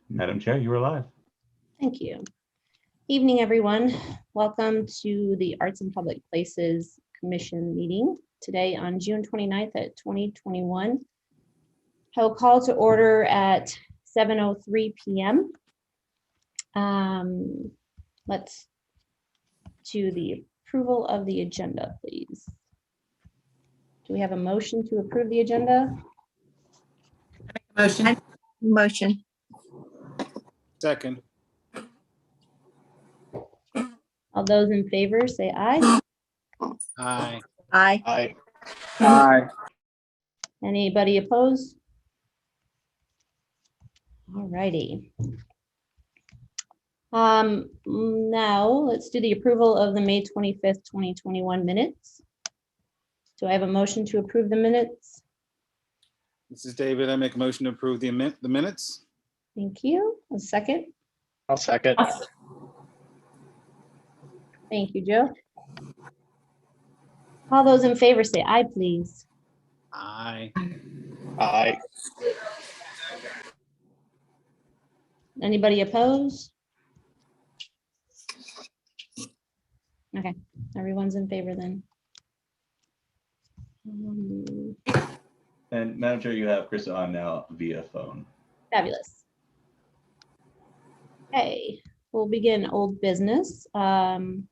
Madam Chair, you are live. Thank you. Evening, everyone. Welcome to the Arts and Public Places Commission meeting today on June 29th at 2021. I will call to order at 7:03 p.m. Let's do the approval of the agenda, please. Do we have a motion to approve the agenda? Motion. Motion. Second. All those in favor say aye. Aye. Aye. Aye. Aye. Anybody opposed? All righty. Now let's do the approval of the May 25th, 2021 minutes. Do I have a motion to approve the minutes? This is David. I make a motion to approve the minutes. Thank you. A second. I'll second. Thank you, Joe. All those in favor say aye, please. Aye. Aye. Anybody opposed? Okay, everyone's in favor then. And Madam Chair, you have Chris on now via phone. Fabulous. Okay, we'll begin old business. We can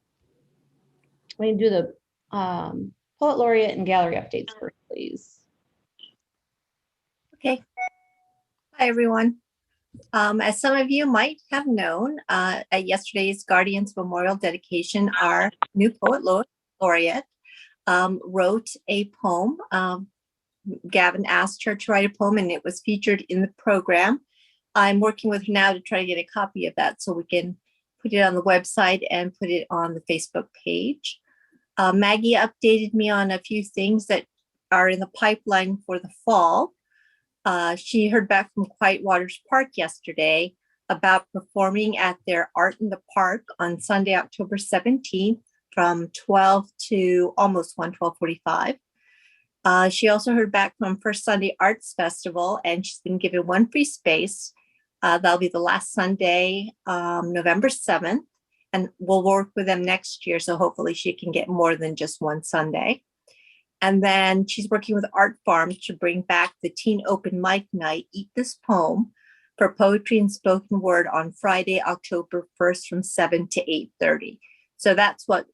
do the Poet Laureate and gallery updates first, please. Okay. Hi, everyone. As some of you might have known, at yesterday's Guardians Memorial dedication, our new poet laureate wrote a poem. Gavin asked her to write a poem and it was featured in the program. I'm working with her now to try to get a copy of that so we can put it on the website and put it on the Facebook page. Maggie updated me on a few things that are in the pipeline for the fall. She heard back from Quiet Waters Park yesterday about performing at their Art in the Park on Sunday, October 17th from 12 to almost 12:45. She also heard back from First Sunday Arts Festival and she's been given one free space. That'll be the last Sunday, November 7th. And we'll work with them next year. So hopefully she can get more than just one Sunday. And then she's working with Art Farm to bring back the teen open mic night, Eat This Poem, for poetry and spoken word on Friday, October 1st from 7 to 8:30. So that's what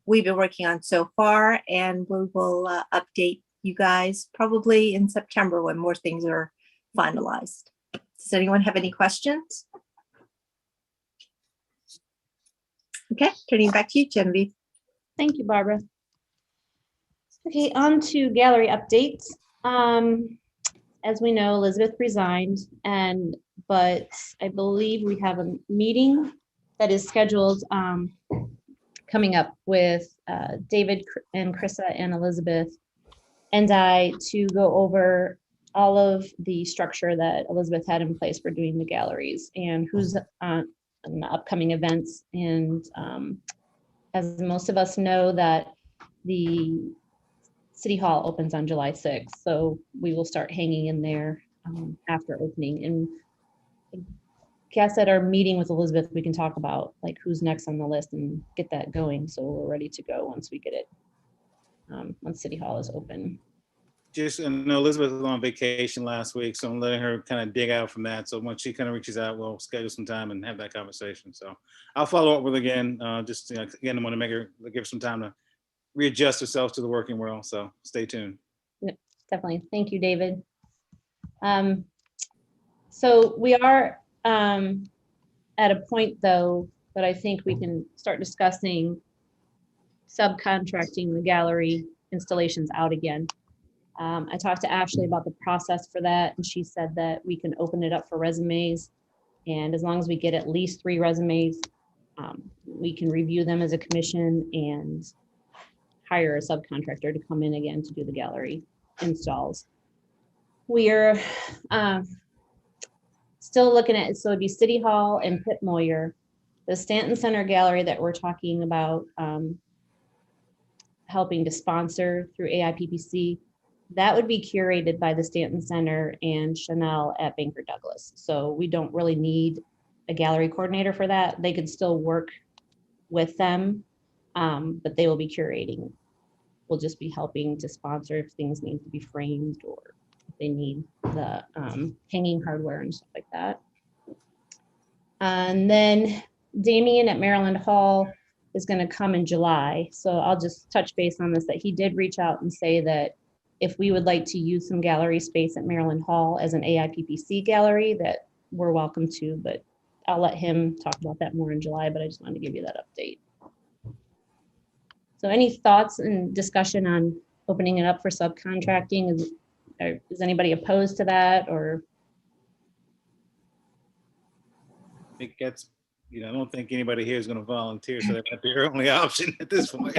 we've been working on so far. And we will update you guys probably in September when more things are finalized. Does anyone have any questions? Okay, turning back to you, Genevieve. Thank you, Barbara. Okay, on to gallery updates. As we know, Elizabeth resigned, but I believe we have a meeting that is scheduled coming up with David and Chrissa and Elizabeth and I to go over all of the structure that Elizabeth had in place for doing the galleries and who's on the upcoming events. And as most of us know, that the City Hall opens on July 6th, so we will start hanging in there after opening. And I guess at our meeting with Elizabeth, we can talk about like who's next on the list and get that going, so we're ready to go once we get it, once City Hall is open. Just, I know Elizabeth was on vacation last week, so I'm letting her kind of dig out from that. So once she kind of reaches out, we'll schedule some time and have that conversation. So I'll follow up with her again. Just again, I want to give her some time to readjust herself to the working world. So stay tuned. Yep, definitely. Thank you, David. So we are at a point, though, that I think we can start discussing subcontracting the gallery installations out again. I talked to Ashley about the process for that, and she said that we can open it up for resumes. And as long as we get at least 3 resumes, we can review them as a commission and hire a subcontractor to come in again to do the gallery installs. We are still looking at, so it'd be City Hall and Pip Moyer, the Stanton Center Gallery that we're talking about helping to sponsor through AIPPC. that would be curated by the Stanton Center and Chanel at Banker Douglas. So we don't really need a gallery coordinator for that. They could still work with them, but they will be curating. We'll just be helping to sponsor if things need to be framed or if they need the hanging hardware and stuff like that. And then Damien at Maryland Hall is going to come in July. So I'll just touch base on this, that he did reach out and say that if we would like to use some gallery space at Maryland Hall as an AIPPC gallery, that we're welcome to, but I'll let him talk about that more in July, but I just wanted to give you that update. So any thoughts and discussion on opening it up for subcontracting? Is anybody opposed to that, or? I think that's, I don't think anybody here is going to volunteer, so that might be our only option at this point.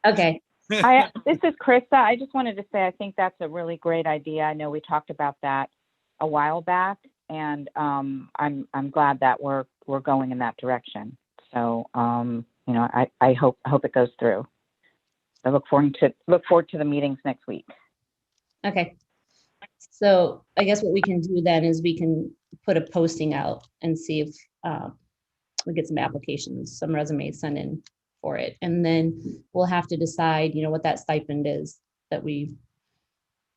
Okay, This is Krista. I just wanted to say I think that's a really great idea. I know we talked about that a while back, and I'm glad that we're going in that direction. So I hope it goes through. I look forward to the meetings next week. okay. So I guess what we can do then is we can put a posting out and see if we get some applications, some resumes sent in for it. And then we'll have to decide, what that stipend is that we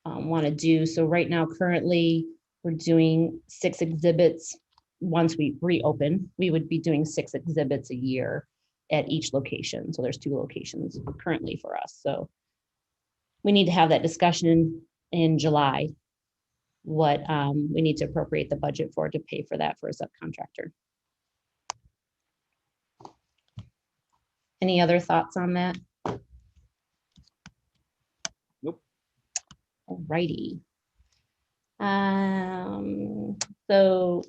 want to do. So right now, currently, we're doing 6 exhibits. Once we reopen, we would be doing 6 exhibits a year at each location. So there's 2 locations currently for us. So we need to have that discussion in July, what we need to appropriate the budget for to pay for that for a subcontractor. Any other thoughts on that? Nope. All righty. So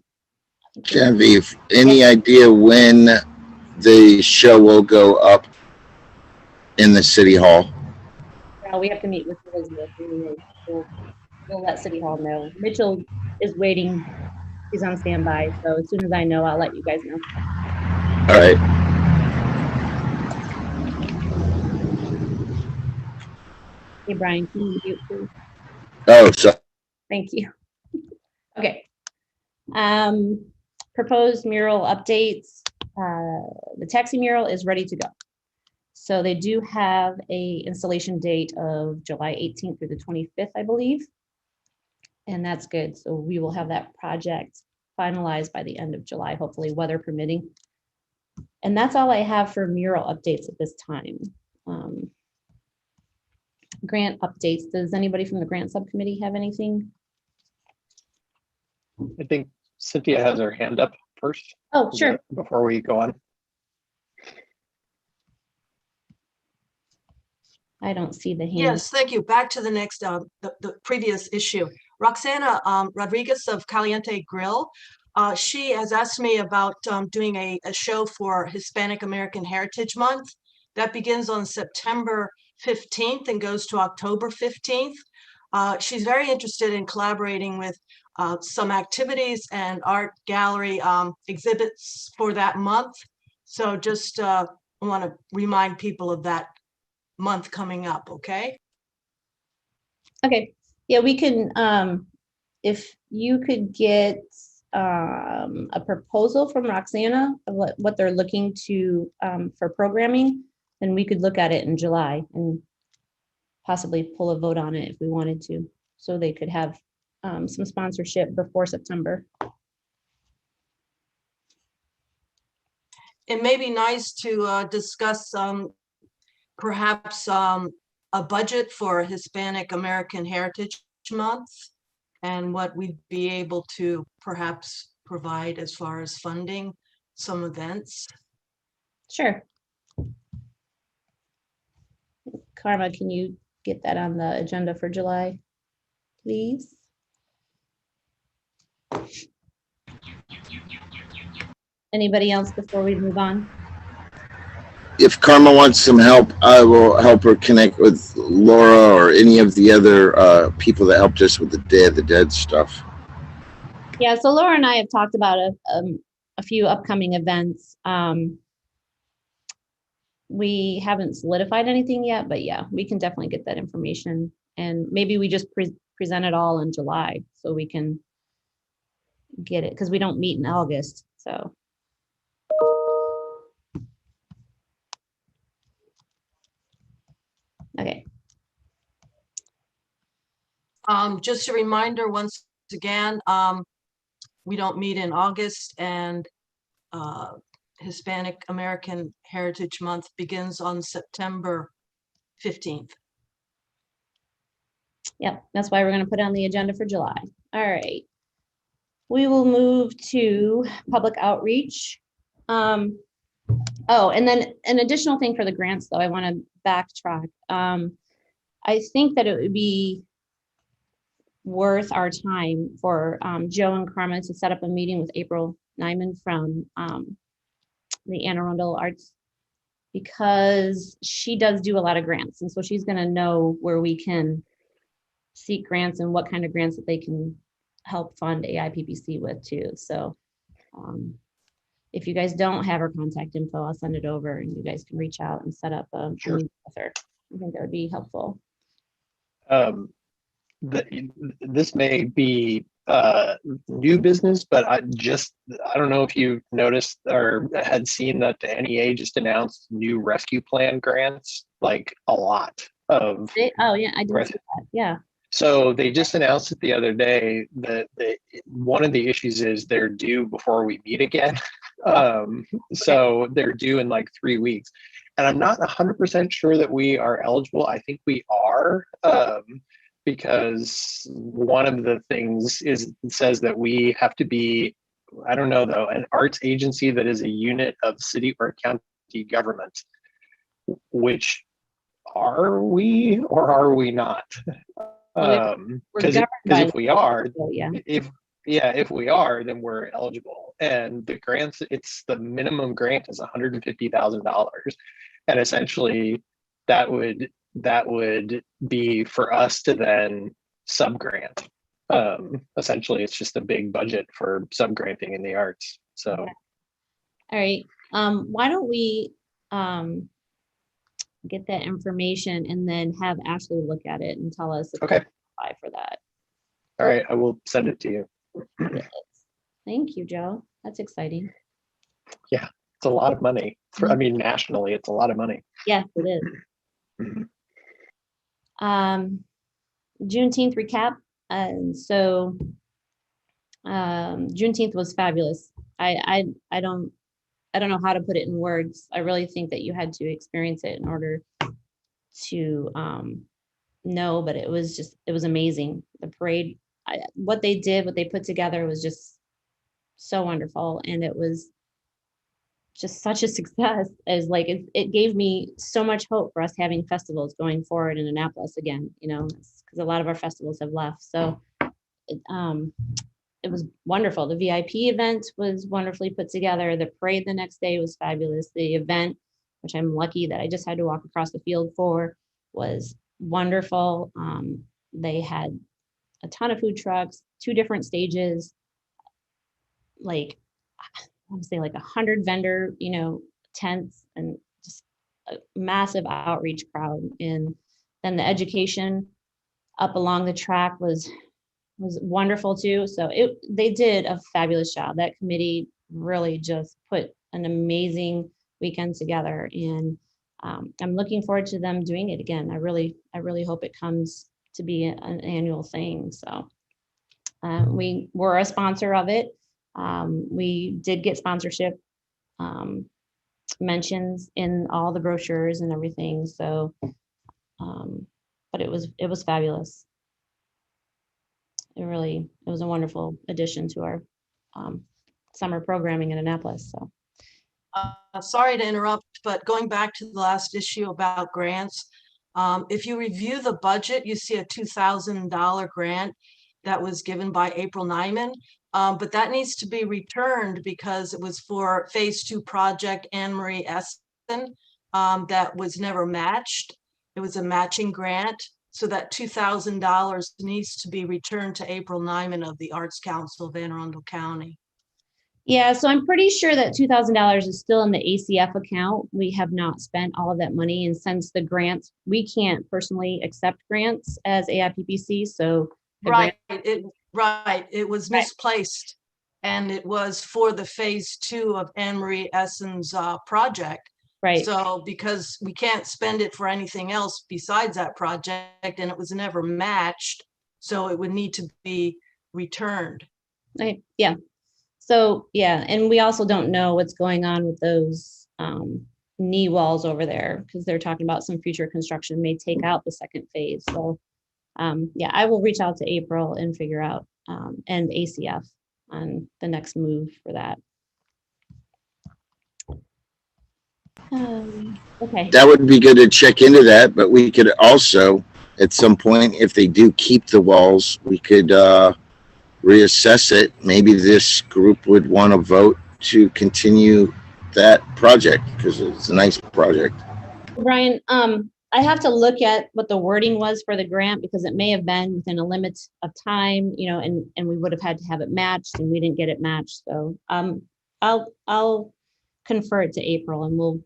Genevieve, any idea when the show will go up in the city hall? we have to meet with Elizabeth. We'll let City Hall know. Mitchell is waiting. He's on standby. So as soon as I know, I'll let you guys know. All right. Hey, Brian, can you mute, please? Oh, so Thank you. Okay. Proposed mural updates. The taxi mural is ready to go. So they do have a installation date of July 18th through the 25th, I believe. And that's good. So we will have that project finalized by the end of July, hopefully weather permitting. And that's all I have for mural updates at this time. Grant updates. Does anybody from the grant subcommittee have anything? I think Cynthia has her hand up first. Oh, sure. Before we go on. I don't see the hand. Yes, thank you. Back to the next, the previous issue. Roxana Rodriguez of Caliente Grill. She has asked me about doing a show for Hispanic American Heritage Month. That begins on September 15th and goes to October 15th. She's very interested in collaborating with some activities and art gallery exhibits for that month. So just want to remind people of that month coming up, okay? Okay, yeah, we can, if you could get a proposal from Roxana of what they're looking to for programming, then we could look at it in July and possibly pull a vote on it if we wanted to, so they could have some sponsorship before September. It may be nice to discuss perhaps a budget for Hispanic American Heritage Month and what we'd be able to perhaps provide as far as funding some events. Sure. Karma, can you get that on the agenda for July, please? Anybody else before we move on? if Karma wants some help, I will help her connect with Laura or any of the other people that helped us with the Day of the Dead stuff. Yeah, so Laura and I have talked about a few upcoming events. We haven't solidified anything yet, but yeah, we can definitely get that information And maybe we just present it all in July so we can get it, because we don't meet in August, so. Okay, Just a reminder, once again, we don't meet in August, and Hispanic American Heritage Month begins on September 15th. yep, that's why we're gonna put it on the agenda for July. All right. We will move to public outreach. Oh, and then an additional thing for the grants, though, I want to backtrack. I think that it would be worth our time for Joe and Carmen to set up a meeting with April Nyman from the Anne Arundel Arts, because she does do a lot of grants, and so she's going to know where we can seek grants and what kind of grants that they can help fund AIPPC with too. So if you guys don't have her contact info, I'll send it over and you guys can reach out and set up a Sure. meeting with her. I think that would be helpful. This may be new business, but I don't know if you noticed or had seen that the NEA just announced new rescue plan grants, like a lot of. Oh yeah, I did see that. Yeah. So they just announced it the other day that one of the issues is they're due before we meet again. So they're due in like 3 weeks. And I'm not 100% sure that we are eligible. I think we are, because one of the things says that we have to be, I don't know though, an arts agency that is a unit of city or county government, which are we or are we not? Because if we are, yeah. if we are, then we're eligible. And the grants, it's the minimum grant is $150,000, and essentially that would be for us to then sub-grant. Essentially, it's just a big budget for sub-granting in the arts. So, All right. Why don't we get that information and then have Ashley look at it and tell us if we okay. apply for that. All right, I will send it to you. Thank you, Joe. That's exciting. Yeah, it's a lot of money. I mean, nationally, it's a lot of money. Yes, it is. Juneteenth recap. And so Juneteenth was fabulous. I don't know how to put it in words. I really think that you had to experience it in order to know, but it was amazing. The parade, what they put together was just so wonderful. And it was just such a success, as like, it gave me so much hope for us having festivals going forward in Annapolis again, because a lot of our festivals have left. So it was wonderful. The VIP event was wonderfully put together. The parade the next day was fabulous. The event, which I'm lucky that I just had to walk across the field for, was wonderful. They had a ton of food trucks, 2 different stages, like I want to say like 100 vendor, tents, and just a massive outreach crowd. And then the education up along the track was wonderful too. So they did a fabulous job. That committee really just put an amazing weekend together, and I'm looking forward to them doing it again. I really hope it comes to be an annual thing. So we were a sponsor of it. We did get sponsorship mentions in all the brochures and everything. So, but it was fabulous. It was a wonderful addition to our summer programming in Annapolis. So, sorry to interrupt, but going back to the last issue about grants, if you review the budget, you see a $2,000 grant that was given by April Nyman, but that needs to be returned because it was for Phase 2 project Anne Marie Essen that was never matched. It was a matching grant. So that $2,000 needs to be returned to April Nyman of the Arts Council of Anne Arundel County. Yeah, so I'm pretty sure that $2,000 is still in the ACF account. We have not spent all of that money, and since the grants, we can't personally accept grants as AIPPC, so the grant, Right, it was Right. misplaced. And it was for the phase 2 of Anne Marie Essen's project. right, So because we can't spend it for anything else besides that project, and it was never matched, so it would need to be returned. right, yeah. So, yeah, and we also don't know what's going on with those knee walls over there, because they're talking about some future construction may take out the second phase, so. Yeah, I will reach out to April and figure out, and ACF on the next move for that. Okay, That would be good to check into that, but we could also, at some point, if they do keep the walls, we could reassess it. Maybe this group would want to vote to continue that project because it's a nice project. Brian, I have to look at what the wording was for the grant because it may have been within a limit of time, you know, and we would have had to have it matched and we didn't get it matched. So I'll confer it to April and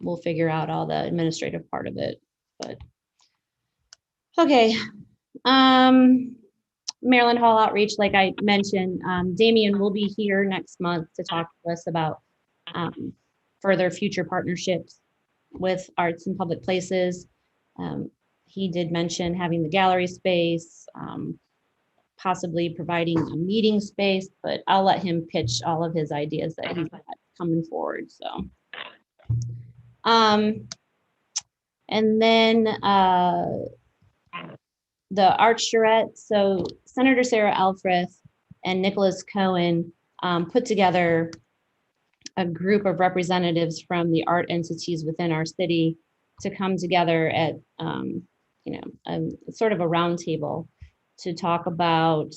we'll figure out all the administrative part of it. But okay. Maryland Hall outreach, like I mentioned, Damien will be here next month to talk to us about further future partnerships with arts and public places. He did mention having the gallery space, possibly providing a meeting space, but I'll let him pitch all of his ideas that he's got coming forward. So, and then the art charrette. So Senator Sarah Alfrith and Nicholas Cohen put together a group of representatives from the art entities within our city to come together at, sort of a roundtable to talk about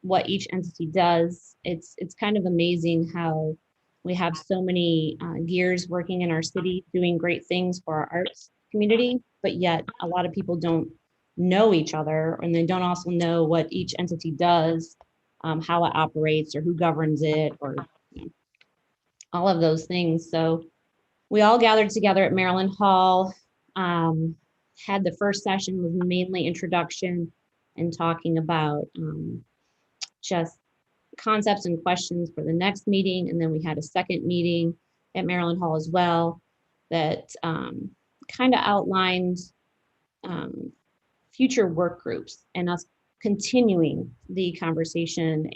what each entity does. It's kind of amazing how we have so many gears working in our city doing great things for our arts community, but yet a lot of people don't know each other and they don't also know what each entity does, how it operates or who governs it or all of those things. So we all gathered together at Maryland Hall, had the first session was mainly introduction and talking about just concepts and questions for the next meeting. And then we had a second meeting at Maryland Hall as well that kind of outlined future work groups and us continuing the conversation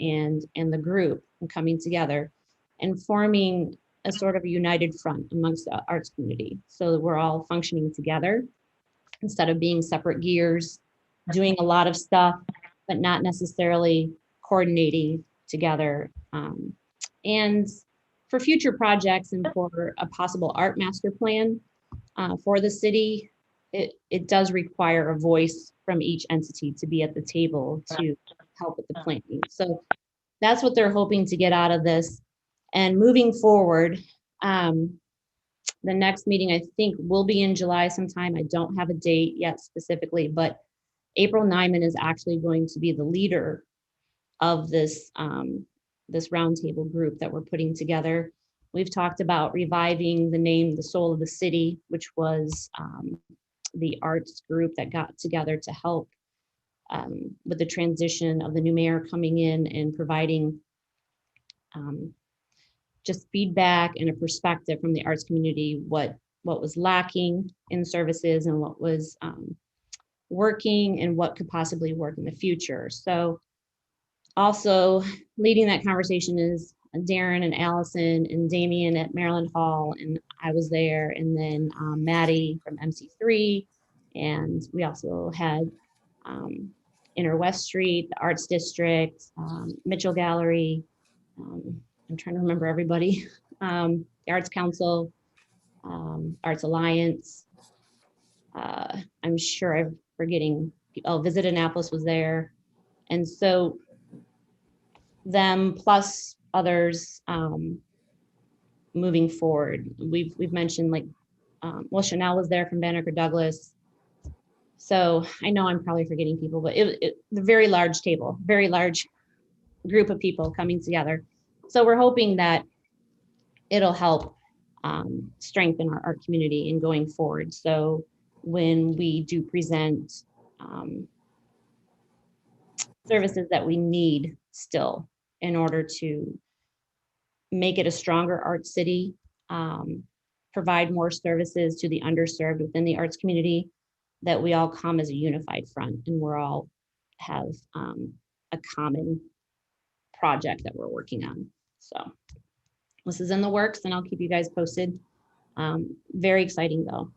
and the group and coming together and forming a sort of a united front amongst the arts community so that we're all functioning together instead of being separate gears, doing a lot of stuff, but not necessarily coordinating together. And for future projects and for a possible art master plan for the city, it does require a voice from each entity to be at the table to help with the planning. So that's what they're hoping to get out of this. And moving forward, the next meeting I think will be in July sometime. I don't have a date yet specifically, but April Nyman is actually going to be the leader of this this roundtable group that we're putting together. We've talked about reviving the name, The Soul of the City, which was the arts group that got together to help with the transition of the new mayor coming in and providing just feedback and a perspective from the arts community, what was lacking in services and what was working and what could possibly work in the future. So also leading that conversation is Darren and Allison and Damien at Maryland Hall, and I was there, and then Maddie from MC3, and we also had Inner West Street, the Arts District, Mitchell Gallery, I'm trying to remember everybody, the Arts Council, Arts Alliance, I'm sure I'm forgetting, Visit Annapolis was there, and so them plus others moving forward. We've mentioned like, well, Chanel was there from Banneker Douglas. So I know I'm probably forgetting people, but it a very large table, very large group of people coming together So we're hoping that it'll help strengthen our art community in going forward. So when we do present services that we need still in order to make it a stronger art city, provide more services to the underserved within the arts community, that we all come as a unified front and we're all have a common project that we're working on. So this is in the works and I'll keep you guys posted. Very exciting though.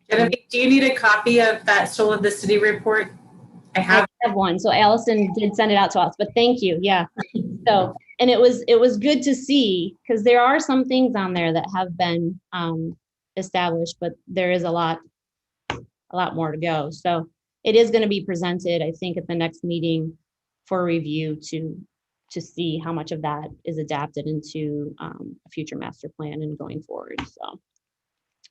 Genevieve, do you need a copy of that Soul of the City report? I have. I have one. So Allison did send it out to us, but thank you. Yeah. So, and it was good to see, because there are some things on there that have been established, but there is a lot more to go. So it is going to be presented, I think, at the next meeting for review to see how much of that is adapted into a future master plan and going forward. So,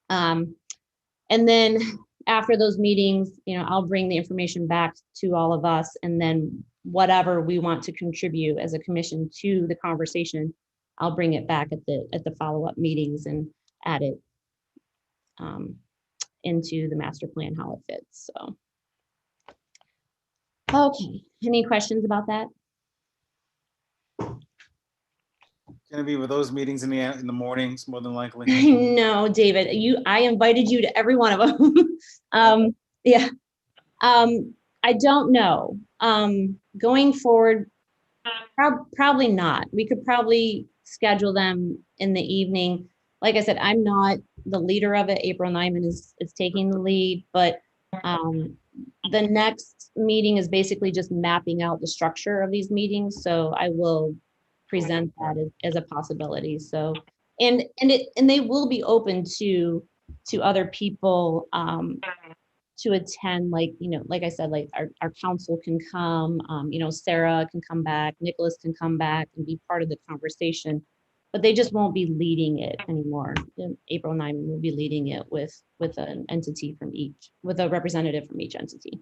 and then after those meetings, I'll bring the information back to all of us, and then whatever we want to contribute as a commission to the conversation, I'll bring it back at the follow-up meetings and add it into the master plan, how it fits. So, okay, any questions about that? Genevieve, were those meetings in the mornings more than likely? No, David, I invited you to every one of them. Yeah. I don't know. Going forward, probably not. We could probably schedule them in the evening. Like I said, I'm not the leader of it. April Nyman is taking the lead, but the next meeting is basically just mapping out the structure of these meetings. So I will present that as a possibility. So, and they will be open to other people to attend, like I said, like our council can come, Sarah can come back, Nicholas can come back and be part of the conversation, but they just won't be leading it anymore. April Nyman will be leading it with an entity from each, with a representative from each entity.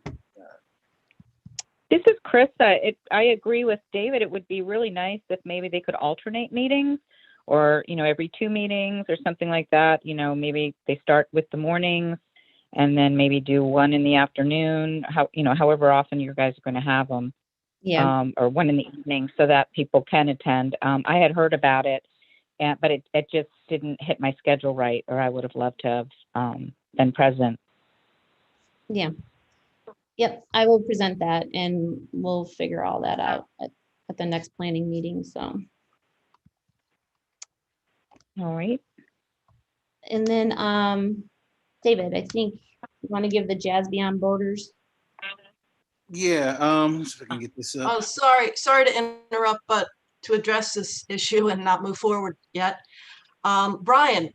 This is Krista. I agree with David. It would be really nice if maybe they could alternate meetings, or, every 2 meetings or something like that. Maybe they start with the mornings and then maybe do one in the afternoon, however often you guys are going to have them. Yeah. Or one in the evening, so that people can attend. I had heard about it, but it just didn't hit my schedule right, or I would have loved to have been present. Yeah. Yep, I will present that and we'll figure all that out at the next planning meeting. So. All right. And then, David, I think you want to give the Jazz Beyond Borders. Yeah, let's see if I can get this up. Oh, sorry to interrupt, but to address this issue and not move forward yet. Brian,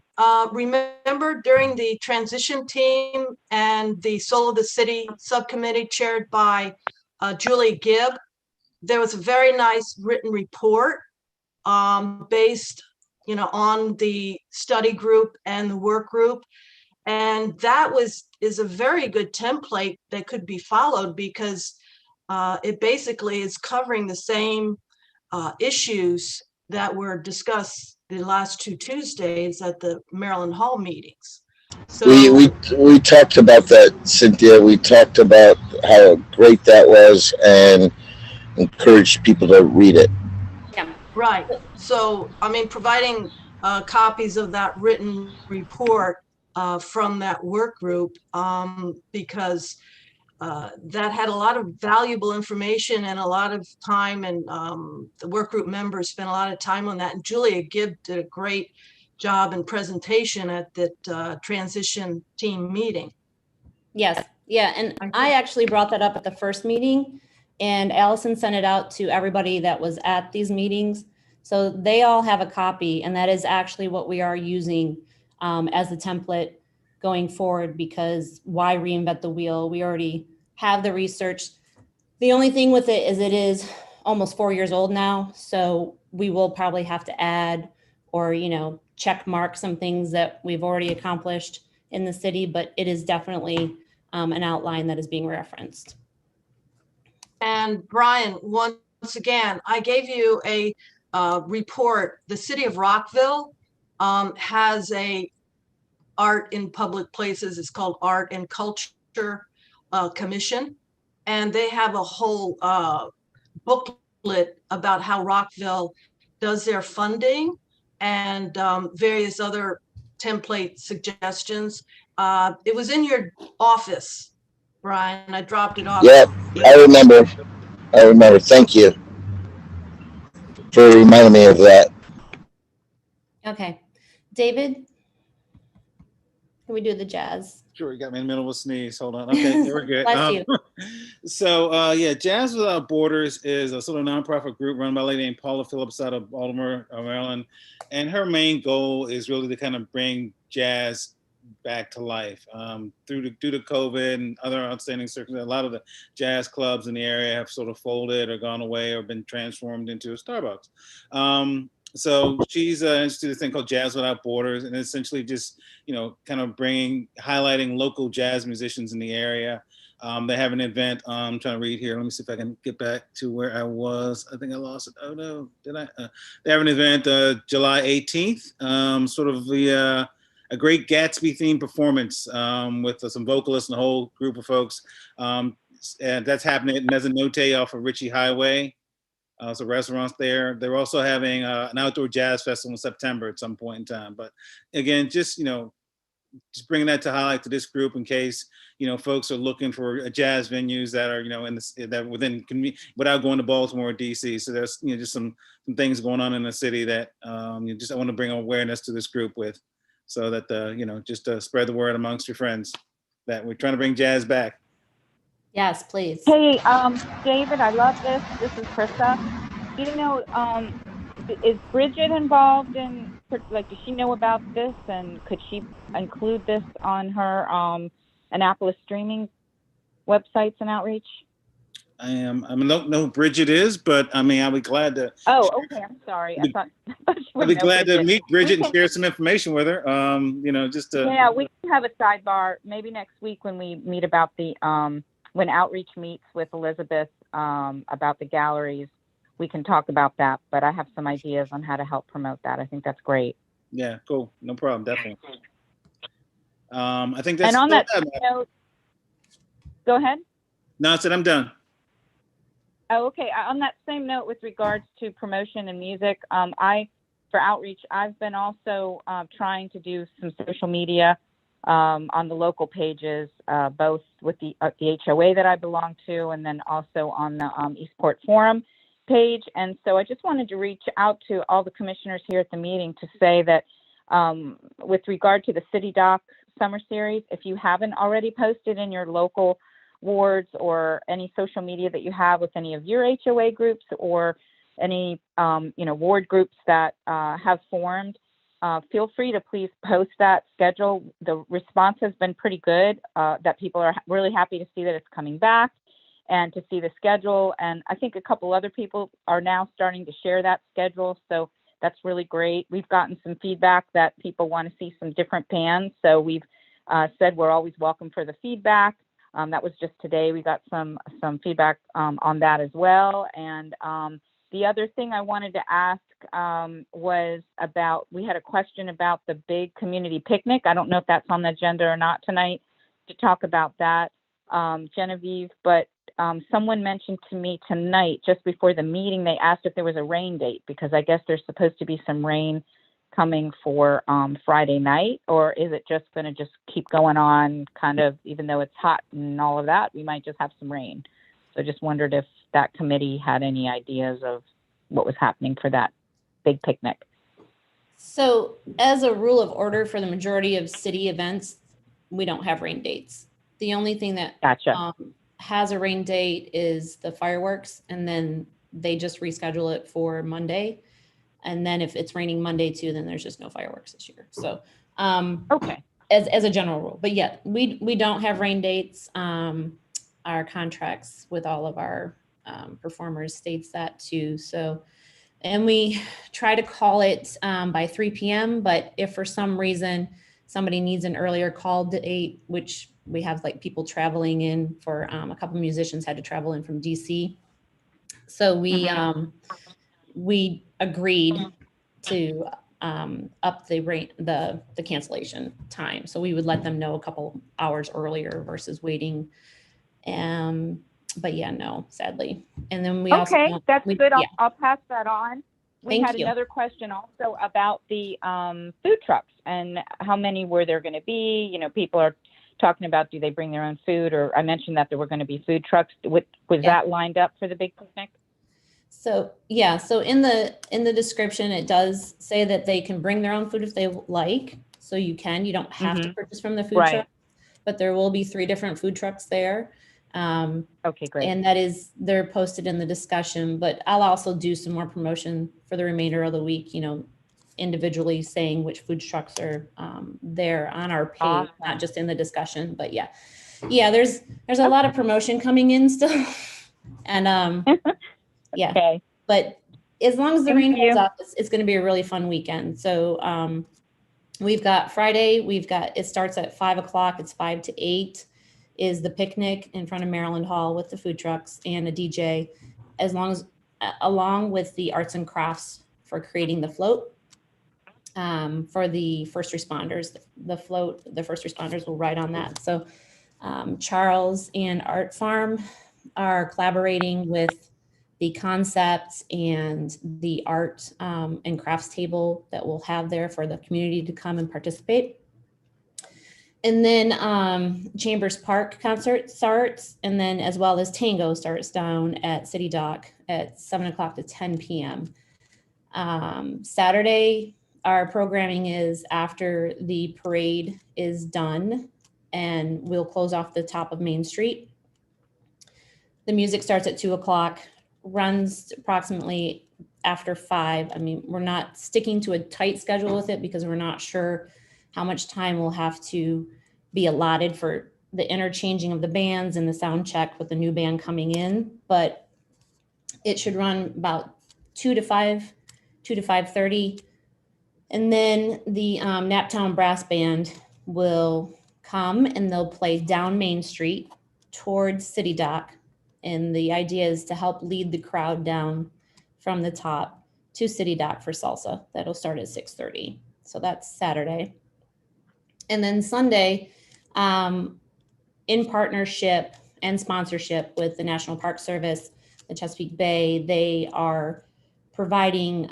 remember during the transition team and the Soul of the City subcommittee chaired by Julie Gibb, there was a very nice written report based, on the study group and the work group. And that is a very good template that could be followed, because it basically is covering the same issues that were discussed the last 2 Tuesdays at the Maryland Hall meetings. So we talked about that, Cynthia. We talked about how great that was and encouraged people to read it. Yeah. Right. So, providing copies of that written report from that work group, because that had a lot of valuable information and a lot of time, and the work group members spent a lot of time on that. And Julia Gibb did a great job and presentation at the transition team meeting. Yes. Yeah. And I actually brought that up at the first meeting, and Allison sent it out to everybody that was at these meetings. So they all have a copy, and that is actually what we are using as the template going forward, because why reinvent the wheel? We already have the research. The only thing with it is almost 4 years old now. So we will probably have to add or, check mark some things that we've already accomplished in the city, but it is definitely an outline that is being referenced. And Brian, once again, I gave you a report, the city of Rockville has a art in public places. It's called Art and Culture Commission. And they have a whole booklet about how Rockville does their funding and various other template suggestions. It was in your office, Brian. I dropped it off. Yep, I remember. Thank you for reminding me of that. Okay. David? Can we do the jazz? Sure, you got me in the middle of a sneeze. Hold on. Okay, we're good. Bless you. So, yeah, Jazz Without Borders is a sort of nonprofit group run by a lady named Paula Phillips out of Baltimore, Maryland. And her main goal is really to kind of bring jazz back to life. Due to COVID and other outstanding circumstances, a lot of the jazz clubs in the area have sort of folded or gone away or been transformed into a Starbucks. So she's instituted a thing called Jazz Without Borders, and essentially just, kind of highlighting local jazz musicians in the area. They have an event. I'm trying to read here. Let me see if I can get back to where I was. I think I lost it. Oh no, did I? They have an event July 18th, sort of a Great Gatsby themed performance with some vocalists and a whole group of folks. And that's happening at Mezzanotte off of Ritchie Highway. So restaurants there. They're also having an outdoor jazz festival in September at some point in time. But again, just bringing that to highlight to this group in case folks are looking for jazz venues that are without going to Baltimore or DC. So there's just some things going on in the city that I want to bring awareness to this group with, so that just spread the word amongst your friends that we're trying to bring jazz back. Yes, please. Hey, David, I love this. This is Krista. Is Bridget involved in, does she know about this, and could she include this on her Annapolis streaming websites and outreach? I don't know who Bridget is, but I'll be glad to. Oh, okay. I'm sorry. I'd be glad to meet Bridget and share some information with her. Just to. Yeah, we can have a sidebar maybe next week when we meet about the when outreach meets with Elizabeth about the galleries. We can talk about that, but I have some ideas on how to help promote that. I think that's great. Yeah, cool. No problem. Definitely. I think that's. And on that note, go ahead. No, I said I'm done. Oh, okay. On that same note, with regards to promotion and music, for outreach, I've been also trying to do some social media on the local pages, both with the HOA that I belong to, and then also on the Eastport Forum page. And so I just wanted to reach out to all the commissioners here at the meeting to say that with regard to the City Dock Summer Series, if you haven't already posted in your local wards or any social media that you have with any of your HOA groups or any ward groups that have formed, feel free to please post that schedule. The response has been pretty good, that people are really happy to see that it's coming back and to see the schedule. And I think a couple other people are now starting to share that schedule. So that's really great. We've gotten some feedback that people want to see some different bands. So we've said we're always welcome for the feedback. That was just today. We got some feedback on that as well. And the other thing I wanted to ask was about, we had a question about the big community picnic. I don't know if that's on the agenda or not tonight to talk about that, Genevieve, but someone mentioned to me tonight, just before the meeting, they asked if there was a rain date, because I guess there's supposed to be some rain coming for Friday night, or is it just going to just keep going on kind of, even though it's hot and all of that, we might just have some rain. So just wondered if that committee had any ideas of what was happening for that big picnic. So as a rule of order for the majority of city events, we don't have rain dates. The only thing that Gotcha. Has a rain date is the fireworks, and then they just reschedule it for Monday. And then if it's raining Monday too, then there's just no fireworks this year. So Okay. as a general rule, but yeah, we don't have rain dates. Our contracts with all of our performers states that too. So, and we try to call it by 3 p.m. But if for some reason somebody needs an earlier call date, which we have like people traveling in for a couple of musicians had to travel in from DC. So we agreed to up the rate, the cancellation time. So we would let them know a couple hours earlier versus waiting. But yeah, no, sadly. And then we also. Okay, that's good. Yeah. I'll pass that on. We Thank had you. another question also about the food trucks and how many were there going to be? You know, people are talking about, do they bring their own food? Or I mentioned that there were going to be food trucks. Was that lined up for the big picnic? So yeah, so in the description, it does say that they can bring their own food if they like. So you don't have to purchase from the food Right. truck, but there will be 3 different food trucks there. Okay, great. And they're posted in the discussion, but I'll also do some more promotion for the remainder of the week, individually saying which food trucks are there on our page, Awesome. not just in the discussion, but yeah, there's a lot of promotion coming in still. And yeah, Okay. but as long as the Thank rain holds you. up, it's going to be a really fun weekend. So we've got Friday, it starts at 5:00. It's 5 to 8 is the picnic in front of Maryland Hall with the food trucks and a DJ, along with the arts and crafts for creating the float. For the first responders, the first responders will ride on that. So Charles and Art Farm are collaborating with the concepts and the art and crafts table that we'll have there for the community to come and participate. And then Chambers Park concert starts, and then as well as Tango starts down at City Dock at 7:00 to 10 p.m. Saturday, our programming is after the parade is done, and we'll close off the top of Main Street. The music starts at 2:00, runs approximately after 5. I mean, we're not sticking to a tight schedule with it because we're not sure how much time will have to be allotted for the interchanging of the bands and the sound check with the new band coming in. But it should run about 2 to 5:30. And then the Naptown Brass Band will come and they'll play down Main Street towards City Dock. And the idea is to help lead the crowd down from the top to City Dock for salsa. That'll start at 6:30. So that's Saturday. And then Sunday, in partnership and sponsorship with the National Park Service, the Chesapeake Bay, they are providing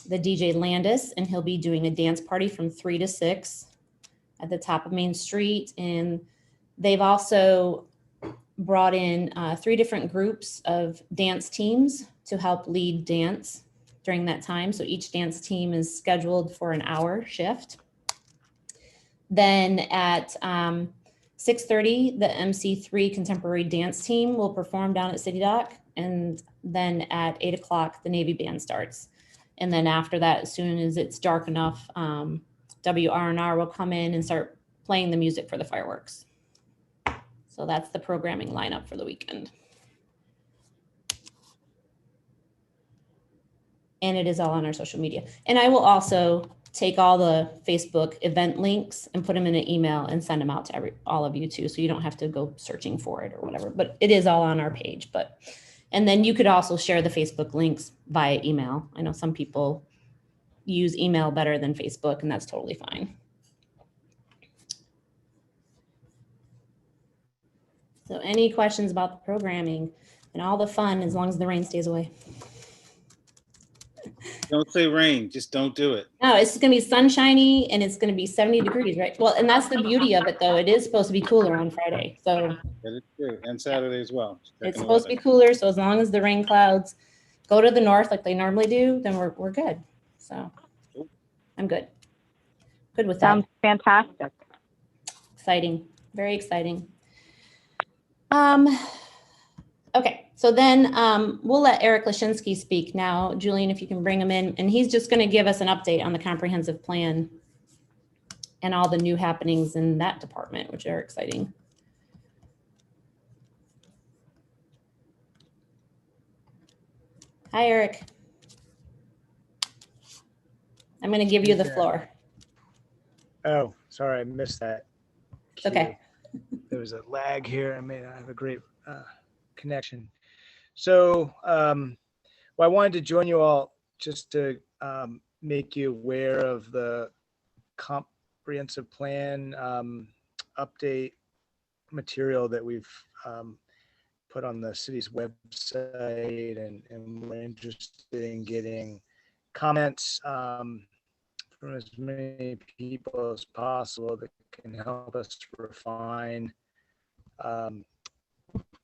the DJ Landis, and he'll be doing a dance party from 3 to 6 at the top of Main Street. And they've also brought in 3 different groups of dance teams to help lead dance during that time. So each dance team is scheduled for an hour shift. Then at 6:30, the MC3 Contemporary Dance Team will perform down at City Dock. And then at 8:00, the Navy Band starts. And then after that, as soon as it's dark enough, WRNR will come in and start playing the music for the fireworks. So that's the programming lineup for the weekend. And it is all on our social media. And I will also take all the Facebook event links and put them in an email and send them out to all of you too. So you don't have to go searching for it or whatever, but it is all on our page. And then you could also share the Facebook links via email. I know some people use email better than Facebook, and that's totally fine. So any questions about the programming and all the fun, as long as the rain stays away? Don't say rain, just don't do it. No, it's going to be sunshiny and it's going to be 70 degrees, right? Well, and that's the beauty of it, though. It is supposed to be cooler on Friday. So That is true. And Saturday as well. it's supposed to be cooler. So as long as the rain clouds go to the north like they normally do, then we're good. So I'm good. Good with that. Sounds fantastic. Exciting. Very exciting. Okay, so then we'll let Eric Lashinsky speak now. Julian, if you can bring him in, and he's just going to give us an update on the comprehensive plan and all the new happenings in that department, which are exciting. Hi, Eric. I'm going to give you the floor. Oh, sorry, I missed that. It's okay. There was a lag here. I may not have a great connection. So, well, Well, I wanted to join you all just to make you aware of the comprehensive plan update material that we've put on the city's website, and we're interested in getting comments from as many people as possible that can help us refine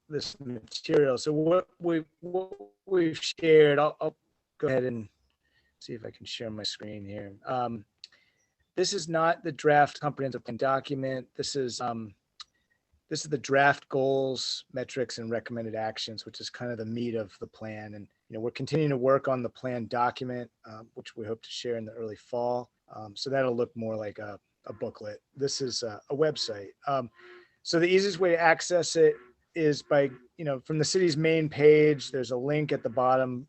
this material. So what we've shared, I'll go ahead and see if I can share my screen here. This is not the draft comprehensive plan document. This is the draft goals, metrics, and recommended actions, which is kind of the meat of the plan. And we're continuing to work on the plan document, which we hope to share in the early fall. So that'll look more like a booklet. This is a website. So the easiest way to access it is by, from the city's main page. There's a link at the bottom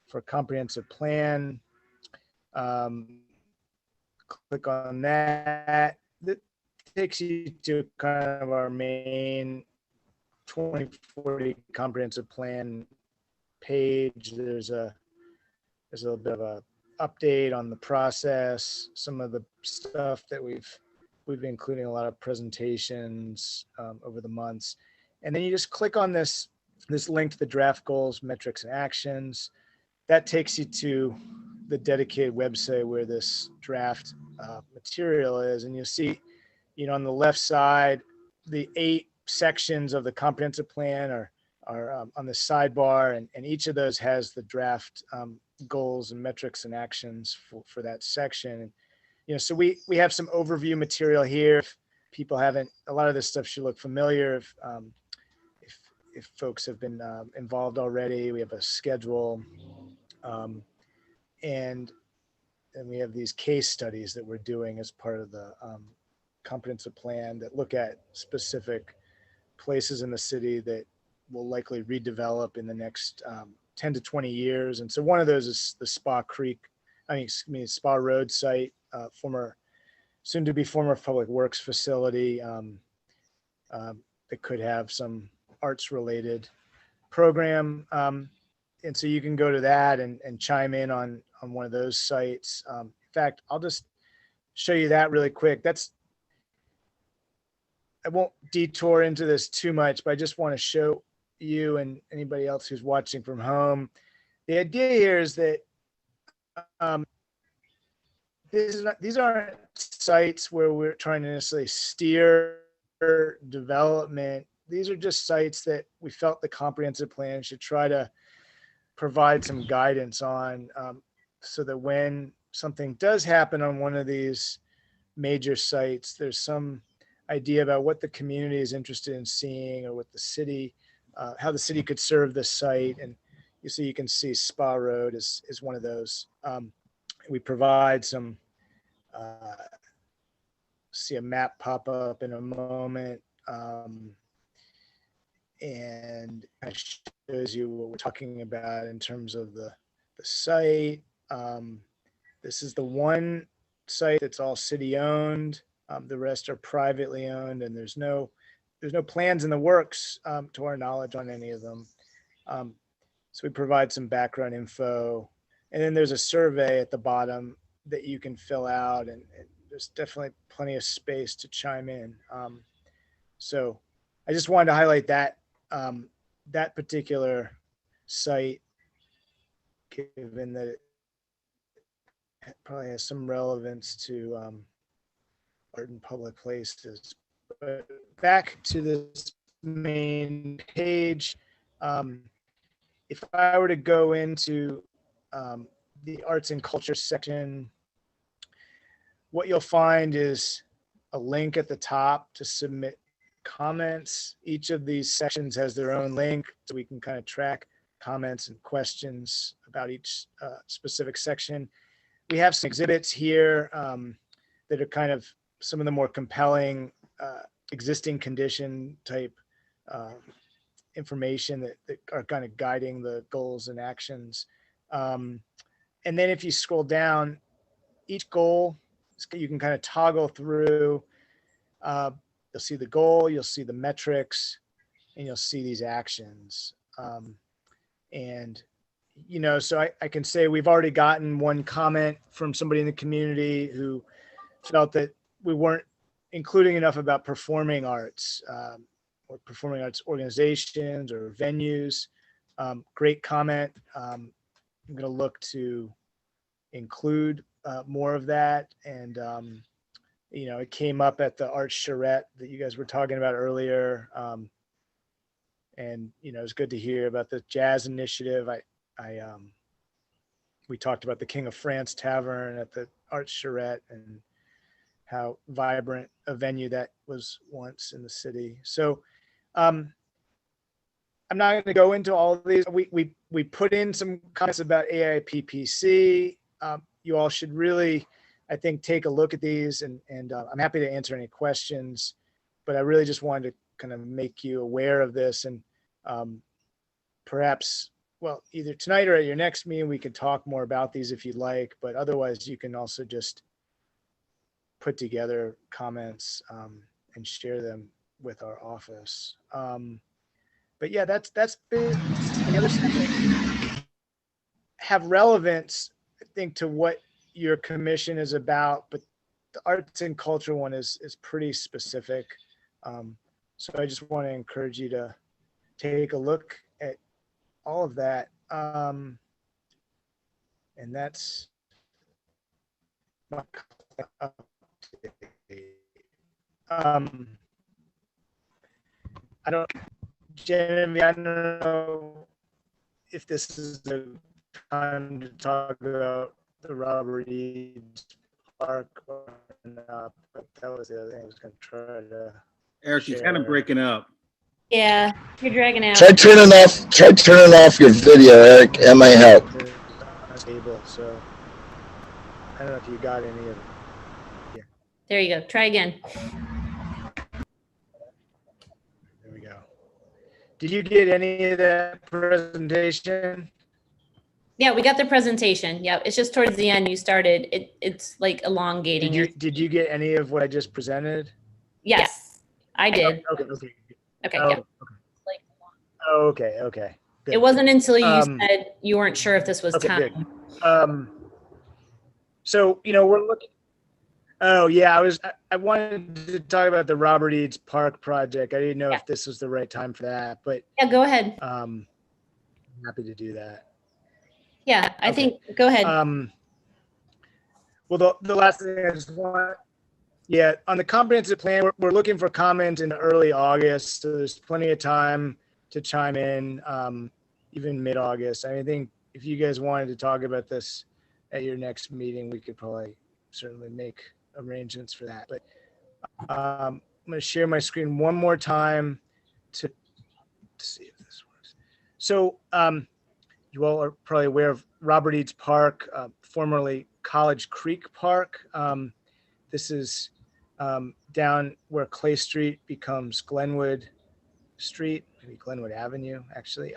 for comprehensive plan. Click on that. That takes you to kind of our main 2040 comprehensive plan page. There's a little bit of a update on the process, some of the stuff that we've been including, a lot of presentations over the months. And then you just click on this link to the draft goals, metrics, and actions. That takes you to the dedicated website where this draft material is. And you'll see, on the left side, the 8 sections of the comprehensive plan are on the sidebar, and each of those has the draft goals and metrics and actions for that section. And, so we have some overview material here. If people haven't, a lot of this stuff should look familiar. If folks have been involved already, we have a schedule, and we have these case studies that we're doing as part of the comprehensive plan that look at specific places in the city that will likely redevelop in the next 10 to 20 years. And so one of those is the Spa Road site, soon to be former public works facility that could have some arts related program. And so you can go to that and chime in on one of those sites. In fact, I'll just show you that really quick. I won't detour into this too much, but I just want to show you and anybody else who's watching from home. The idea here is that these aren't sites where we're trying to necessarily steer development. These are just sites that we felt the comprehensive plan should try to provide some guidance on, so that when something does happen on one of these major sites, there's some idea about what the community is interested in seeing, or what the city, how the city could serve this site. And you can see Spa Road is one of those. We provide some, see a map pop up in a moment, and it shows you what we're talking about in terms of the site. This is the one site that's all city owned. The rest are privately owned, and there's no plans in the works, to our knowledge, on any of them. So we provide some background info, and then there's a survey at the bottom that you can fill out, and there's definitely plenty of space to chime in. So I just wanted to highlight that that particular site, given that it probably has some relevance to art in public places. But back to this main page, if I were to go into the arts and culture section, what you'll find is a link at the top to submit comments. Each of these sections has their own link, so we can kind of track comments and questions about each specific section. We have some exhibits here that are kind of some of the more compelling existing condition type information that are kind of guiding the goals and actions. And then if you scroll down, each goal, you can kind of toggle through. You'll see the goal, you'll see the metrics, and you'll see these actions. And so I can say we've already gotten one comment from somebody in the community who felt that we weren't including enough about performing arts or performing arts organizations or venues. Great comment. I'm going to look to include more of that. And, it came up at the Art Charrette that you guys were talking about earlier. And, it's good to hear about the jazz initiative. We talked about the King of France Tavern at the Art Charrette and how vibrant a venue that was once in the city. So I'm not going to go into all of these. We put in some comments about AIPPC. You all should really, I think, take a look at these, and I'm happy to answer any questions, but I really just wanted to kind of make you aware of this, and perhaps, well, either tonight or at your next meeting, we could talk more about these if you'd like, but otherwise you can also just put together comments and share them with our office. But yeah, that's been the other thing. Have relevance, I think, to what your commission is about, but the arts and culture one is pretty specific. So I just want to encourage you to take a look at all of that. And that's my update. I don't, Genevieve, I don't know if this is the time to talk about the Robert Eads Park or not, but that was the other thing I was going to try to. Eric, you're kind of share. breaking up. Yeah, you're dragging out. Try turning off your video, Eric. That might help. Unstable, so I don't know if you got any of it. There you go. Try again. There we go. Did you get any of that presentation? Yeah, we got the presentation. Yeah, it's just towards the end you started. It's like elongating. Did you get any of what I just presented? Yes, I did. Okay. Okay, Oh, yeah. Okay. Good. It wasn't until you Um, said you weren't sure if this was Okay, time. good. So, we're looking. Oh, yeah, I wanted to talk about the Robert Eads Park project. I didn't know Yeah. if this was the right time for that, but Yeah, go ahead. I'm happy to do that. Yeah, I Okay. think, go ahead. Well, the last thing I just want, yeah, on the comprehensive plan, we're looking for comment in early August, so there's plenty of time to chime in, even mid-August. I think if you guys wanted to talk about this at your next meeting, we could probably certainly make arrangements for that. But I'm going to share my screen one more time to see if this works. So you all are probably aware of Robert Eads Park, formerly College Creek Park. This is down where Clay Street becomes Glenwood Street, maybe Glenwood Avenue, actually.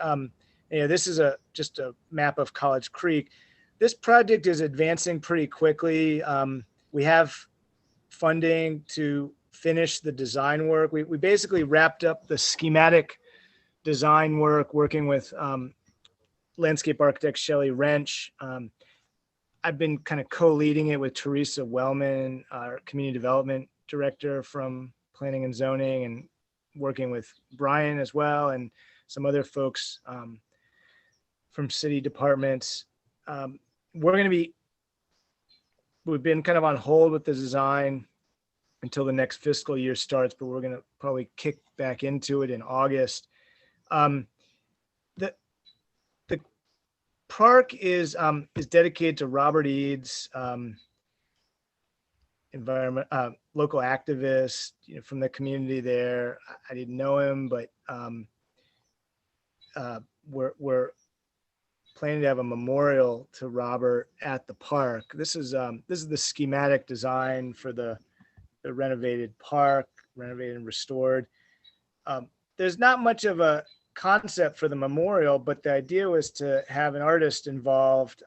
This is just a map of College Creek. This project is advancing pretty quickly. We have funding to finish the design work. We basically wrapped up the schematic design work, working with landscape architect Shelley Wrench. I've been kind of co-leading it with Teresa Wellman, our community development director from Planning and Zoning, and working with Brian as well, and some other folks from city departments. We've been kind of on hold with the design until the next fiscal year starts, but we're going to probably kick back into it in August. The park is dedicated to Robert Eads, local activist, from the community there. I didn't know him, but we're planning to have a memorial to Robert at the park. This is the schematic design for the renovated park, renovated and restored. There's not much of a concept for the memorial, but the idea was to have an artist involved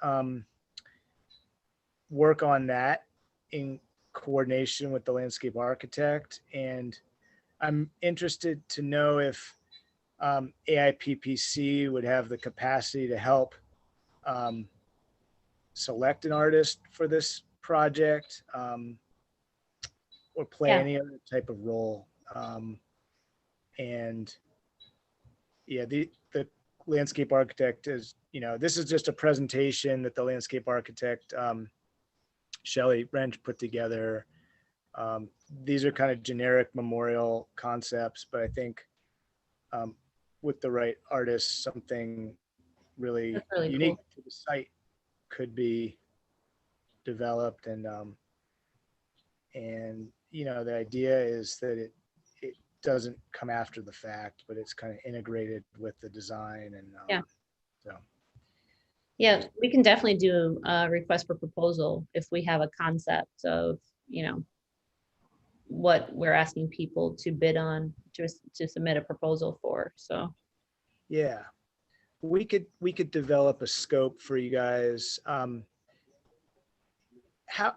work on that in coordination with the landscape architect. And I'm interested to know if AIPPC would have the capacity to help select an artist for this project, or play Yeah. any other type of role. And yeah, the landscape architect is, this is just a presentation that the landscape architect, Shelley Wrench, put together. These are kind of generic memorial concepts, but I think with the right artist, something really, That's really unique cool. to the site could be developed. And the idea is that it doesn't come after the fact, but it's kind of integrated with the design. And Yeah. So Yeah, we can definitely do a request for proposal if we have a concept of, what we're asking people to bid on, to submit a proposal for, so. yeah, we could develop a scope for you guys. How,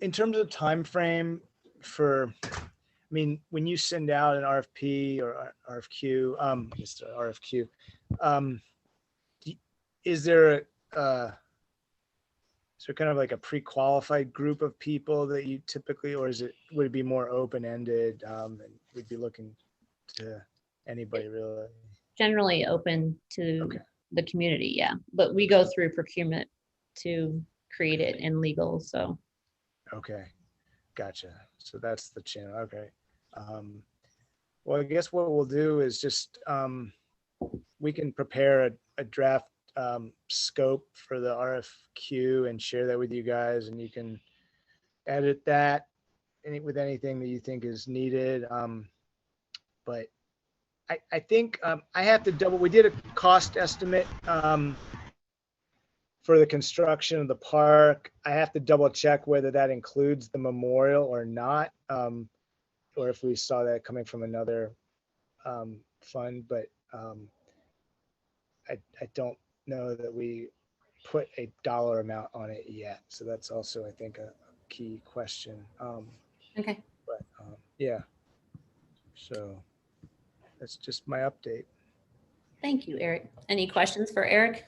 in terms of time frame for, when you send out an RFP or RFQ, just a RFQ, is there kind of like a pre-qualified group of people that you typically, or would it be more open-ended, and we'd be looking to anybody really? Generally open to Okay. the community, yeah, but we go through procurement to create it in legal, so. Okay, gotcha. So that's the channel. Okay. Well, I guess what we'll do is just, we can prepare a draft scope for the RFQ and share that with you guys, and you can edit that with anything that you think is needed. But I think I have to we did a cost estimate for the construction of the park. I have to double check whether that includes the memorial or not, or if we saw that coming from another fund, but I don't know that we put a dollar amount on it yet. So that's also, I think, a key question. Okay. But yeah, so that's just my update. Thank you, Eric. Any questions for Eric?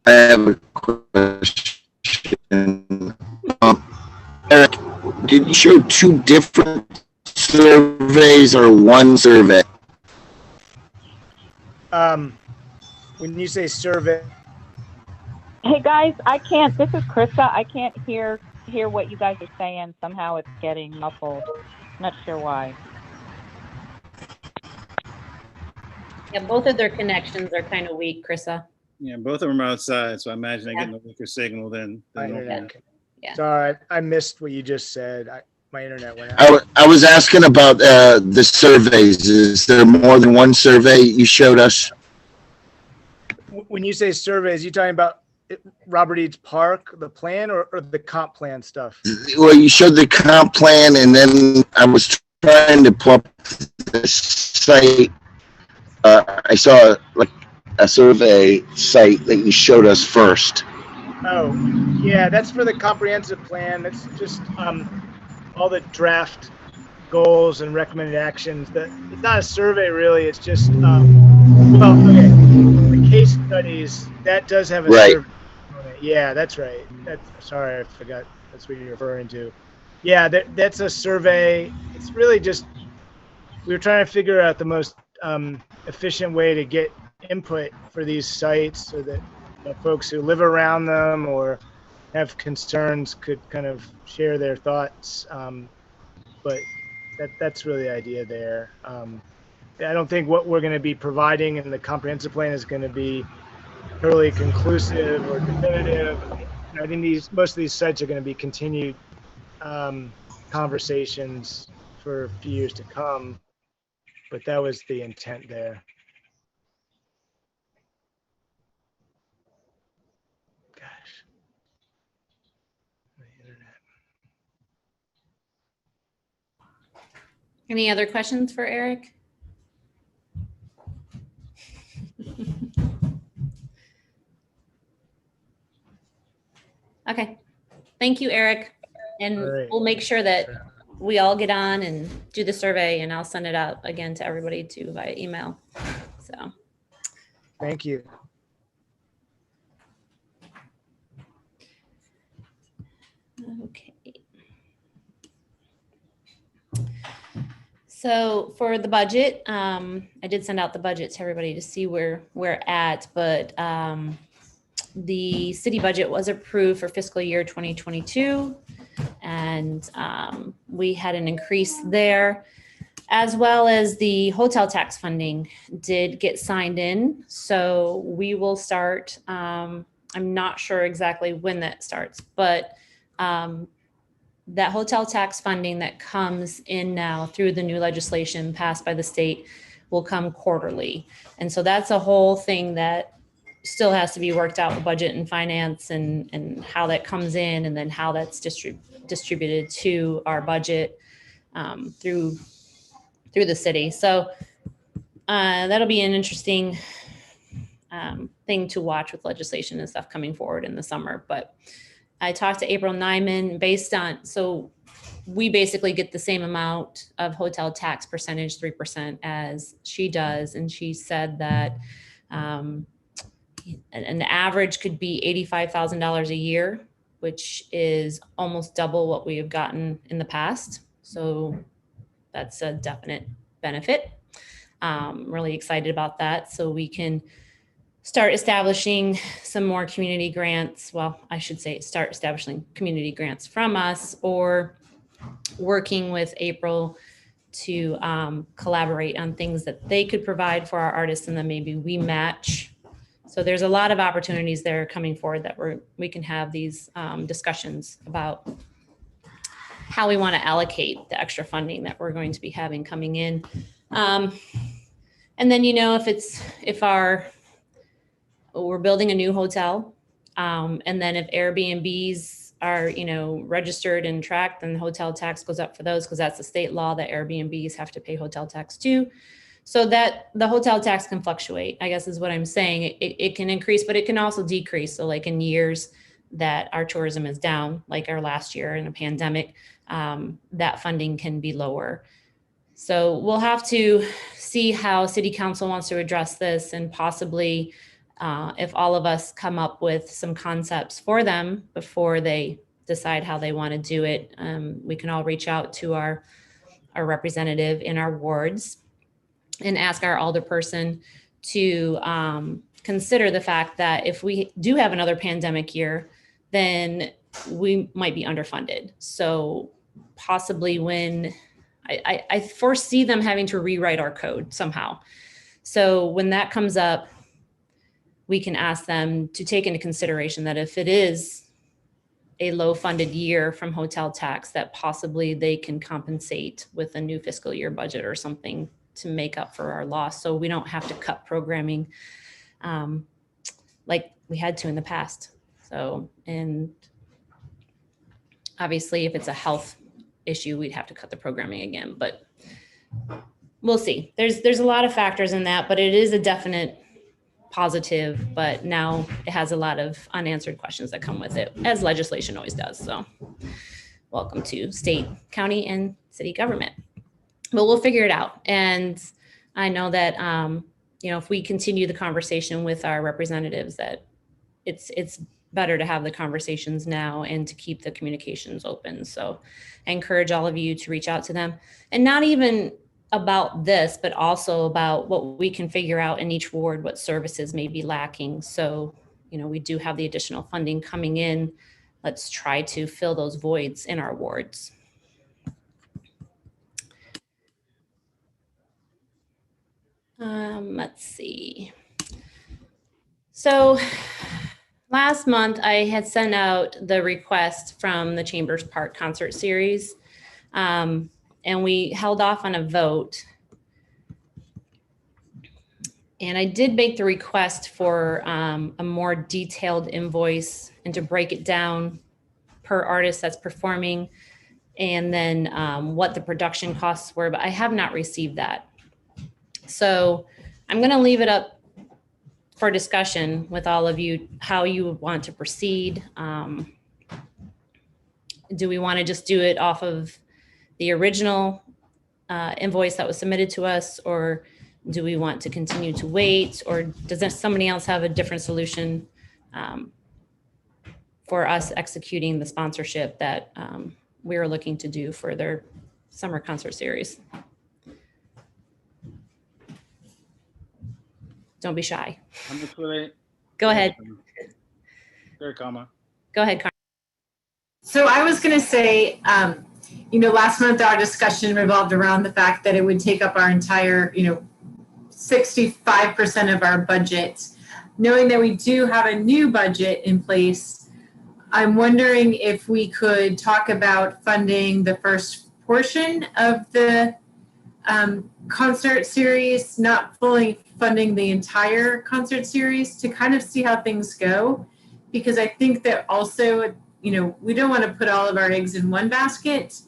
I have a question. Eric, did you show two different surveys or one survey? When you say survey, Hey guys, this is Krista. I can't hear what you guys are saying. Somehow it's getting muffled. Not sure why. Yeah, both of their connections are kind of weak, Krista. Yeah, both of them are outside, so I imagine they're getting a weaker signal than my normal. internet. Yeah. Sorry, I missed what you just said. My internet went out. I was asking about the surveys. Is there more than one survey you showed us? When you say surveys, you talking about Robert Eads Park, the plan, or the comp plan stuff? Well, you showed the comp plan, and then I was trying to pull up the site. I saw like a survey site that you showed us first. Oh, yeah, that's for the comprehensive plan. That's just all the draft goals and recommended actions. It's not a survey really. It's just okay. The case studies, that does have a survey on it. Yeah, that's right. Sorry, I forgot. That's what you're referring to. Yeah, that's a survey. It's really just, we were trying to figure out the most efficient way to get input for these sites so that folks who live around them or have concerns could kind of share their thoughts. But that's really the idea there. I don't think what we're going to be providing in the comprehensive plan is going to be totally conclusive or definitive. I think most of these sites are going to be continued conversations for a few years to come. But that was the intent there. Gosh. My internet. Any other questions for Eric? Okay. Thank you, Eric. And All right. we'll make sure that we all get on and do the survey, and I'll send it out again to everybody too via email. So, Thank you. Okay. So for the budget, I did send out the budget to everybody to see where we're at, but the city budget was approved for fiscal year 2022. And we had an increase there, as well as the hotel tax funding did get signed in. So we will start, I'm not sure exactly when that starts, but that hotel tax funding that comes in now through the new legislation passed by the state will come quarterly. And so that's a whole thing that still has to be worked out with budget and finance and how that comes in and then how that's distributed to our budget through the city. So that'll be an interesting thing to watch with legislation and stuff coming forward in the summer. But I talked to April Nyman based on, so we basically get the same amount of hotel tax percentage, 3%, as she does. And she said that an average could be $85,000 a year, which is almost double what we have gotten in the past. So that's a definite benefit. Really excited about that. So we can start establishing some more community grants. Well, I should say start establishing community grants from us, or working with April to collaborate on things that they could provide for our artists, and then maybe we match. So there's a lot of opportunities there coming forward that we can have these discussions about how we want to allocate the extra funding that we're going to be having coming in. And then, if we're building a new hotel, and then if Airbnbs are, registered and tracked, then the hotel tax goes up for those, because that's the state law that Airbnbs have to pay hotel tax too. So that the hotel tax can fluctuate, I guess is what I'm saying. It can increase, but it can also decrease. So like in years that our tourism is down, like our last year in a pandemic, that funding can be lower. So we'll have to see how City Council wants to address this, and possibly if all of us come up with some concepts for them before they decide how they want to do it, we can all reach out to our representative in our wards and ask our alderperson to consider the fact that if we do have another pandemic year, then we might be underfunded. So possibly when I foresee them having to rewrite our code somehow. So when that comes up, we can ask them to take into consideration that if it is a low funded year from hotel tax, that possibly they can compensate with a new fiscal year budget or something to make up for our loss. So we don't have to cut programming like we had to in the past. So, and obviously if it's a health issue, we'd have to cut the programming again, but we'll see. There's a lot of factors in that, but it is a definite positive, but now it has a lot of unanswered questions that come with it, as legislation always does. So welcome to state, county, and city government. But we'll figure it out. And I know that, if we continue the conversation with our representatives, that it's better to have the conversations now and to keep the communications open. So I encourage all of you to reach out to them, and not even about this, but also about what we can figure out in each ward, what services may be lacking. So, we do have the additional funding coming in. Let's try to fill those voids in our wards. Let's see. So last month I had sent out the request from the Chambers Park concert series, and we held off on a vote. And I did make the request for a more detailed invoice and to break it down per artist that's performing, and then what the production costs were, but I have not received that. So I'm going to leave it up for discussion with all of you, how you would want to proceed. Do we want to just do it off of the original invoice that was submitted to us, or do we want to continue to wait, or does somebody else have a different solution for us executing the sponsorship that we are looking to do for their summer concert series. Don't be shy. How much were they? Go ahead. Very comma. Go ahead, Carmen. So I was going to say, last month our discussion revolved around the fact that it would take up our entire, 65% of our budget. Knowing that we do have a new budget in place, I'm wondering if we could talk about funding the first portion of the concert series, not fully funding the entire concert series, to kind of see how things go. Because I think that also, we don't want to put all of our eggs in one basket.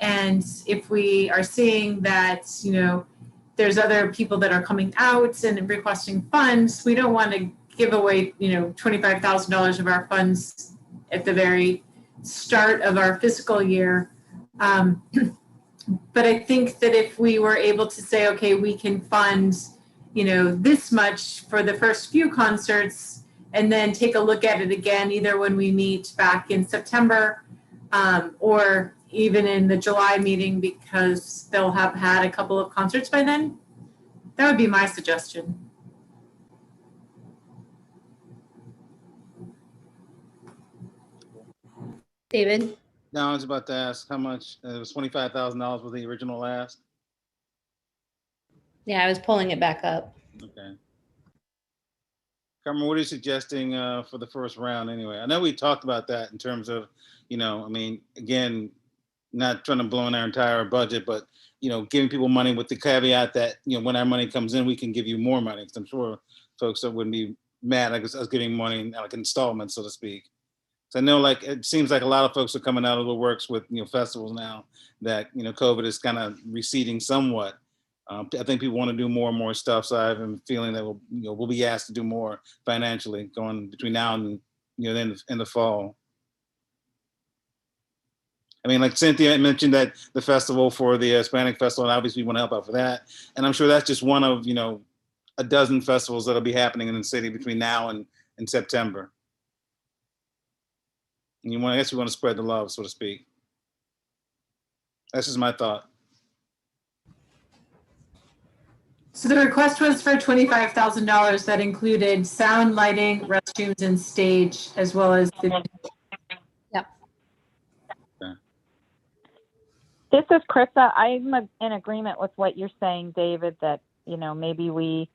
And if we are seeing that, there's other people that are coming out and requesting funds, we don't want to give away, $25,000 of our funds at the very start of our fiscal year. But I think that if we were able to say, okay, we can fund, this much for the first few concerts, and then take a look at it again, either when we meet back in September, or even in the July meeting, because they'll have had a couple of concerts by then. That would be my suggestion. David? No, I was about to ask how much, it was $25,000 was the original ask? Yeah, I was pulling it back up. Okay. Carmen, what are you suggesting for the first round anyway? I know we talked about that in terms of, again, not trying to blow in our entire budget, but, giving people money with the caveat that, when our money comes in, we can give you more money. Because I'm sure folks that wouldn't be mad at us giving money like installments, so to speak. So I know it seems like a lot of folks are coming out of the works with, festivals now that, COVID is kind of receding somewhat. I think people want to do more and more stuff. So I have a feeling that we'll be asked to do more financially going between now and, then in the fall. I mean, like Cynthia mentioned that the festival for the Hispanic Festival, and obviously we want to help out for that. And I'm sure that's just one of, a dozen festivals that'll be happening in the city between now and September. And I guess you want to spread the love, so to speak. That's just my thought. So the request was for $25,000 that included sound, lighting, restrooms, and stage, as well as the. Yep. Okay. This is Krista. I'm in agreement with what you're saying, David, that, maybe we,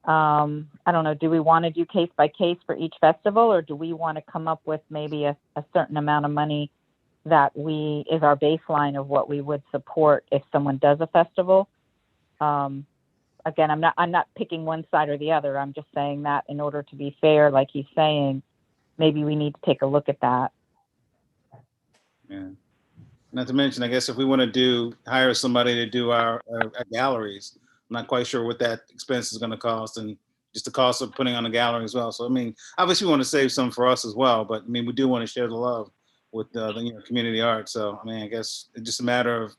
I don't know, do we want to do case by case for each festival, or do we want to come up with maybe a certain amount of money that is our baseline of what we would support if someone does a festival? Again, I'm not picking one side or the other. I'm just saying that in order to be fair, like he's saying, maybe we need to take a look at that. Yeah. Not to mention, I guess if we want to hire somebody to do our galleries, I'm not quite sure what that expense is going to cost, and just the cost of putting on a gallery as well. So, I mean, obviously we want to save some for us as well, but I mean, we do want to share the love with the community art. So, I mean, I guess it's just a matter of,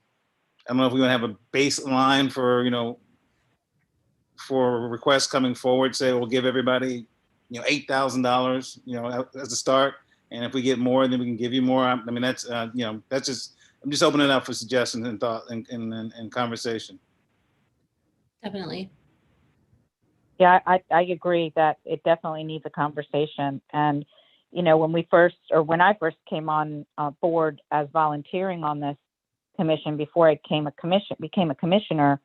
I don't know if we're going to have a baseline for, for requests coming forward, say we'll give everybody, $8,000, as a start. And if we get more, then we can give you more. I mean, that's, that's just, I'm just opening it up for suggestions and thought and conversation. Definitely. Yeah, I agree that it definitely needs a conversation. And, when I first came on board as volunteering on this commission, before I became a commissioner,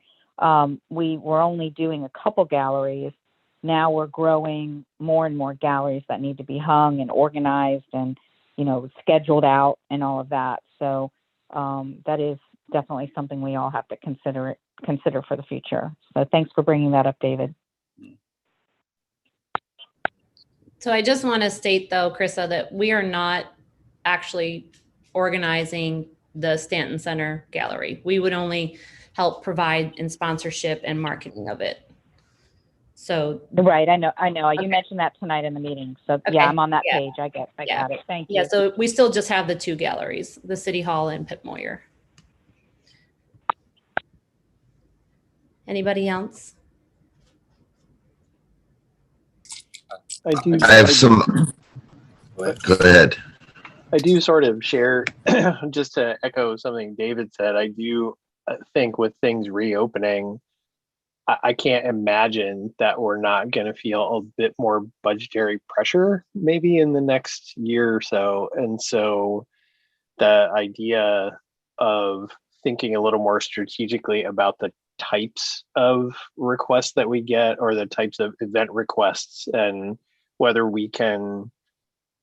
we were only doing a couple galleries. Now we're growing more and more galleries that need to be hung and organized and, scheduled out and all of that. So that is definitely something we all have to consider for the future. So thanks for bringing that up, David. So I just want to state though, Krista, that we are not actually organizing the Stanton Center Gallery. We would only help provide in sponsorship and marketing of it. So right, I know. Okay. You mentioned that tonight in the meeting. So Okay. yeah, I'm on that Yeah. page. I got it. Thank you. yeah, so we still just have the two galleries, the City Hall and Pip Moyer. Anybody else? I do. I have some, Go ahead. I do sort of share, just to echo something David said, I do think with things reopening, I can't imagine that we're not going to feel a bit more budgetary pressure maybe in the next year or so. And so the idea of thinking a little more strategically about the types of requests that we get or the types of event requests and whether we can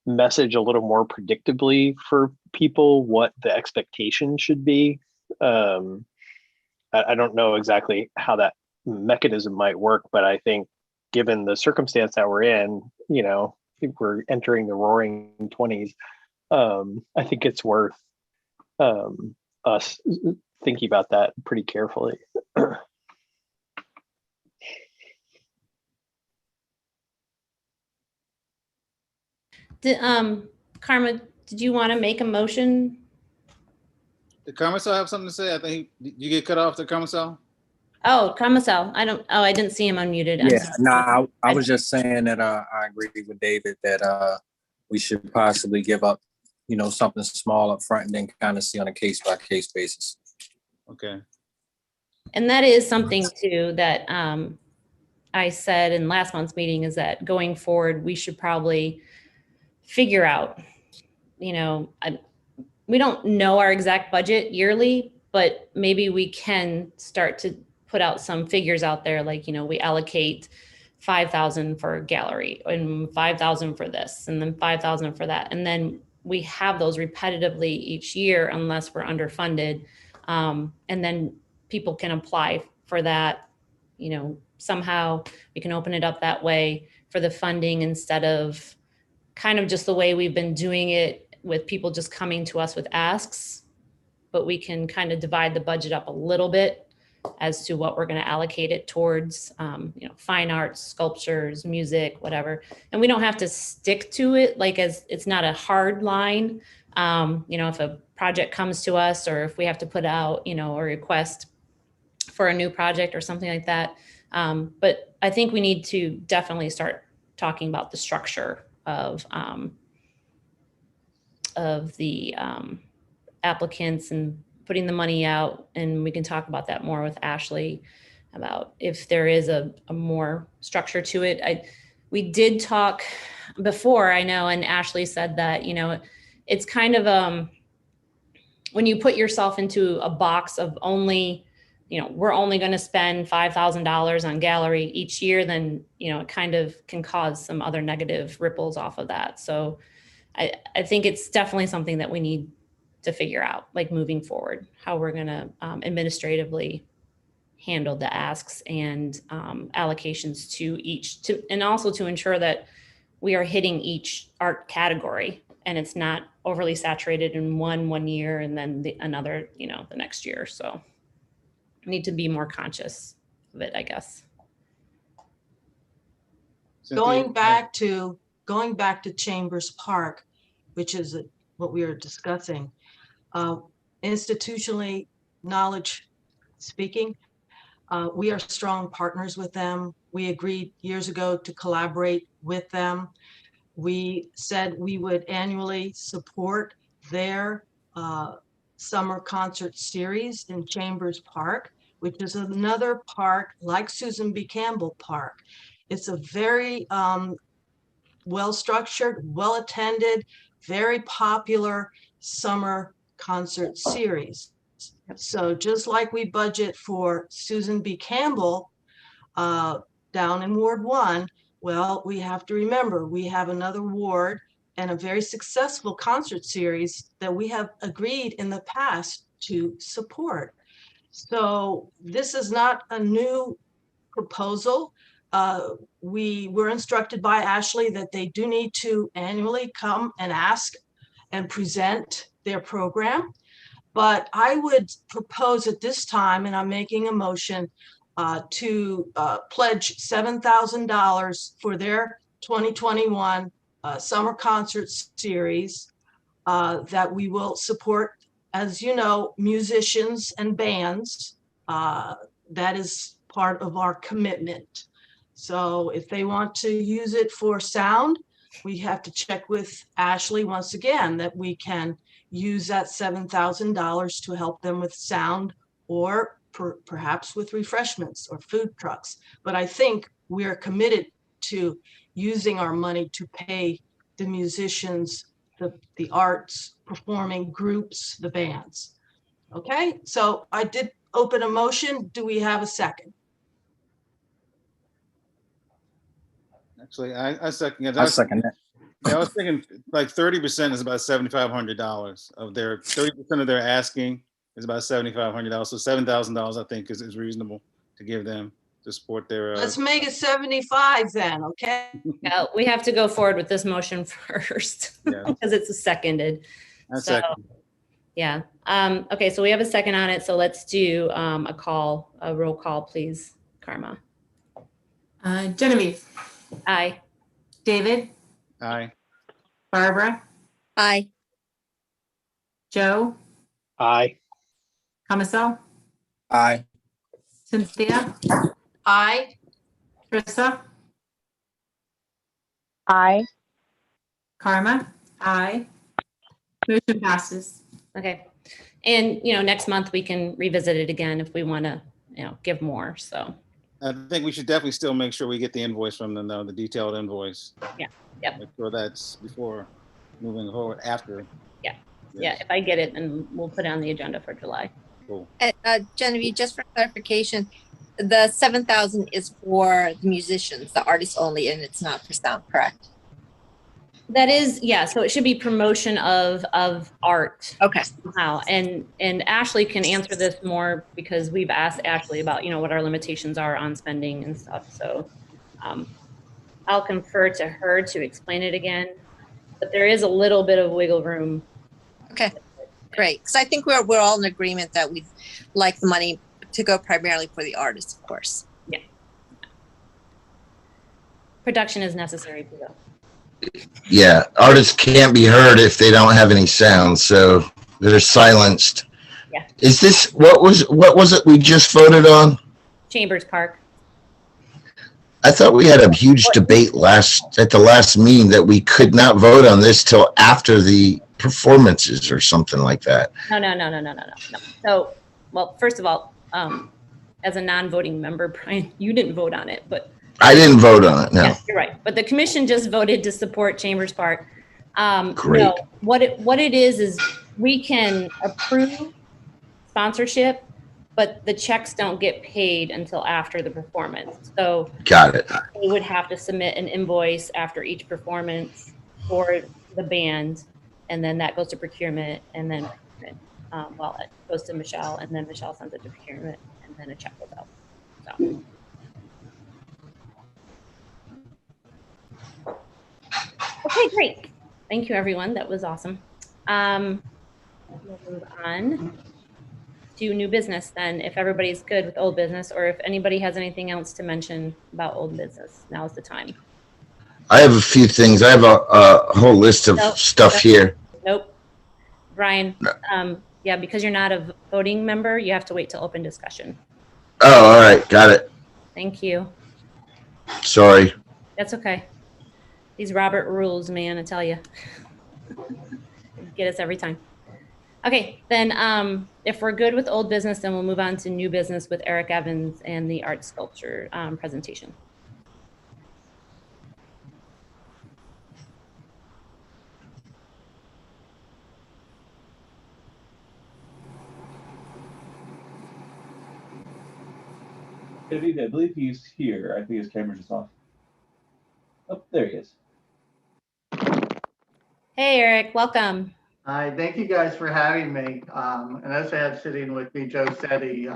message a little more predictably for people what the expectation should be. I don't know exactly how that mechanism might work, but I think given the circumstance that we're in, you know, I think we're entering the roaring 20s. I think it's worth us thinking about that pretty carefully. Karma, did you want to make a motion? Did Carmicel have something to say? I think you get cut off. The Carmicel. Oh, Carmicel, I didn't see him unmuted. I'm Yeah, sorry. no, I was just saying that I agree with David that we should possibly give up, you know, something small up front and then kind of see on a case by case basis. Okay. And that is something too that I said in last month's meeting is that going forward, we should probably figure out, you know, we don't know our exact budget yearly, but maybe we can start to put out some figures out there. Like, you know, we allocate 5,000 for gallery and 5,000 for this, and then 5,000 for that. And then we have those repetitively each year unless we're underfunded. And then people can apply for that, you know, somehow we can open it up that way for the funding instead of kind of just the way we've been doing it with people just coming to us with asks, but we can kind of divide the budget up a little bit as to what we're going to allocate it towards, you know, fine arts, sculptures, music, whatever. And we don't have to stick to it, like as it's not a hard line. You know, if a project comes to us or if we have to put out, you know, a request for a new project or something like that. But I think we need to definitely start talking about the structure of the applicants and putting the money out. And we can talk about that more with Ashley about if there is a more structure to it. We did talk before, I know, and Ashley said that, you know, it's kind of when you put yourself into a box of only, you know, we're only going to spend $5,000 on gallery each year, then, you know, it kind of can cause some other negative ripples off of that. So I think it's definitely something that we need to figure out, like moving forward, how we're going to administratively handle the asks and allocations to each, and also to ensure that we are hitting each art category and it's not overly saturated in one year and then another, you know, the next year. So we need to be more conscious of it, I guess. Going back to Chambers Park, which is what we are discussing, institutionally knowledge speaking, we are strong partners with them. We agreed years ago to collaborate with them. We said we would annually support their summer concert series in Chambers Park, which is another park like Susan B. Campbell Park. It's a very well-structured, well-attended, very popular summer concert series. So just like we budget for Susan B. Campbell down in Ward 1, well, we have to remember we have another ward and a very successful concert series that we have agreed in the past to support. So this is not a new proposal. We were instructed by Ashley that they do need to annually come and ask and present their program. But I would propose at this time, and I'm making a motion to pledge $7,000 for their 2021 summer concert series that we will support, as you know, musicians and bands. That is part of our commitment. So if they want to use it for sound, we have to check with Ashley once again that we can use that $7,000 to help them with sound or perhaps with refreshments or food trucks. But I think we are committed to using our money to pay the musicians, the arts, performing groups, the bands. Okay, so I did open a motion. Do we have a second? Actually, I second it. I second that. Yeah, I was thinking like 30% is about $7,500 of their 30% of their asking is about $7,500. So $7,000 I think is reasonable to give them to support their. Let's make it 75 then, okay? Yeah, we have to go forward with this motion first Yeah. because it's seconded. I So, second. yeah. Okay, so we have a second on it. So let's do a roll call, please, Karma. Genevieve, Aye. David, Aye. Barbara, Aye. Joe, Aye. Thomasel, Aye. Cynthia, Aye. Trista, Aye. Karma, aye. Motion passes. Okay. And, next month we can revisit it again if we want to, give more. So, I think we should definitely still make sure we get the invoice from them, though, the detailed invoice. Yeah. Yep. Make sure that's before moving forward after. Yeah. Yes. yeah, if I get it, then we'll put it on the agenda for July. Cool. Genevieve, just for clarification, the 7,000 is for the musicians, the artists only, and it's not for sound, correct? That is, yeah. So it should be promotion of art Okay. somehow. And Ashley can answer this more because we've asked Ashley about, what our limitations are on spending and stuff. So I'll confer to her to explain it again. But there is a little bit of wiggle room. Okay, great. Because I think we're all in agreement that we'd like the money to go primarily for the artists, of course. Yeah. Production is necessary to go. Yeah, artists can't be heard if they don't have any sound, so they're silenced. Yeah. Is this, what was it we just voted on? Chambers Park. I thought we had a huge debate at the last meeting that we could not vote on this till after the performances or something like that. No. So, well, first of all, as a non-voting member, Brian, you didn't vote on it, but I didn't vote on it, no. yes, you're right. But the commission just voted to support Chambers Park. Great. No, what it is we can approve sponsorship, but the checks don't get paid until after the performance. So Got it. we would have to submit an invoice after each performance for the band, and then that goes to procurement, and then well, it goes to Michelle, and then Michelle sends it to procurement, and then a check goes out. So. Okay, great. Thank you, everyone. That was awesome. We'll move on to new business then, if everybody's good with old business, or if anybody has anything else to mention about old business, now's the time. I have a few things. I have a whole list of Nope. stuff here. Nope. Brian, yeah, because you're not a voting member, you have to wait till open discussion. Oh, all right. Got it. Thank you. Sorry. That's okay. These Robert rules, man, I tell you. Get us every time. Okay, then if we're good with old business, then we'll move on to new business with Eric Evans and the art sculpture presentation. I believe he's here. I think his camera's just off. Oh, there he is. Hey, Eric, welcome. Hi, thank you guys for having me. And as I have sitting with me, Joe Setti,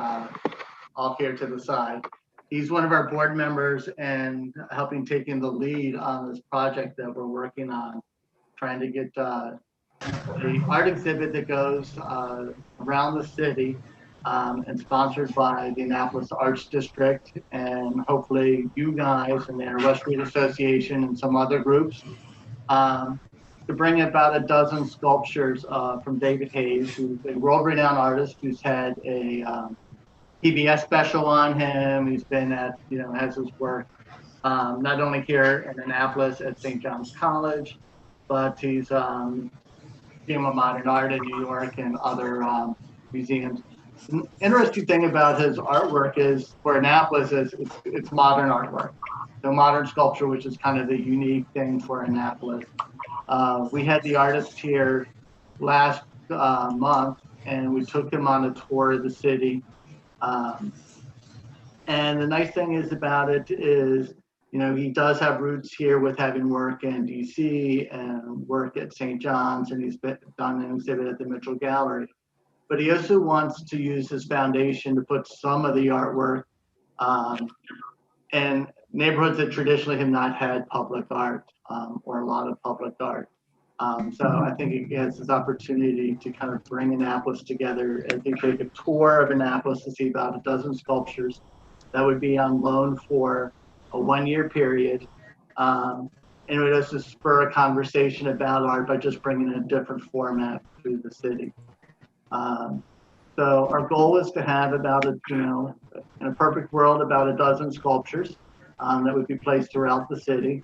off here to the side. He's one of our board members and helping taking the lead on this project that we're working on, trying to get the art exhibit that goes around the city and sponsored by the Annapolis Arts District and hopefully you guys and their West Street Association and some other groups. To bring about a dozen sculptures from David Hayes, who's a world-renowned artist who's had a PBS special on him. He's been at, has his work not only here in Annapolis at St. John's College, but he's Museum of Modern Art in New York and other museums. An interesting thing about his artwork is for Annapolis is it's modern artwork. So modern sculpture, which is kind of the unique thing for Annapolis. We had the artist here last month, and we took him on a tour of the city. And the nice thing is about it is, you know, he does have roots here with having work in DC and work at St. John's, and he's done an exhibit at the Mitchell Gallery. But he also wants to use his foundation to put some of the artwork in neighborhoods that traditionally have not had public art or a lot of public art. So I think it has this opportunity to kind of bring Annapolis together as they take a tour of Annapolis to see about a dozen sculptures that would be on loan for a 1-year period. And it would also spur a conversation about art by just bringing in a different format through the city. So our goal is to have about in a perfect world, about a dozen sculptures that would be placed throughout the city,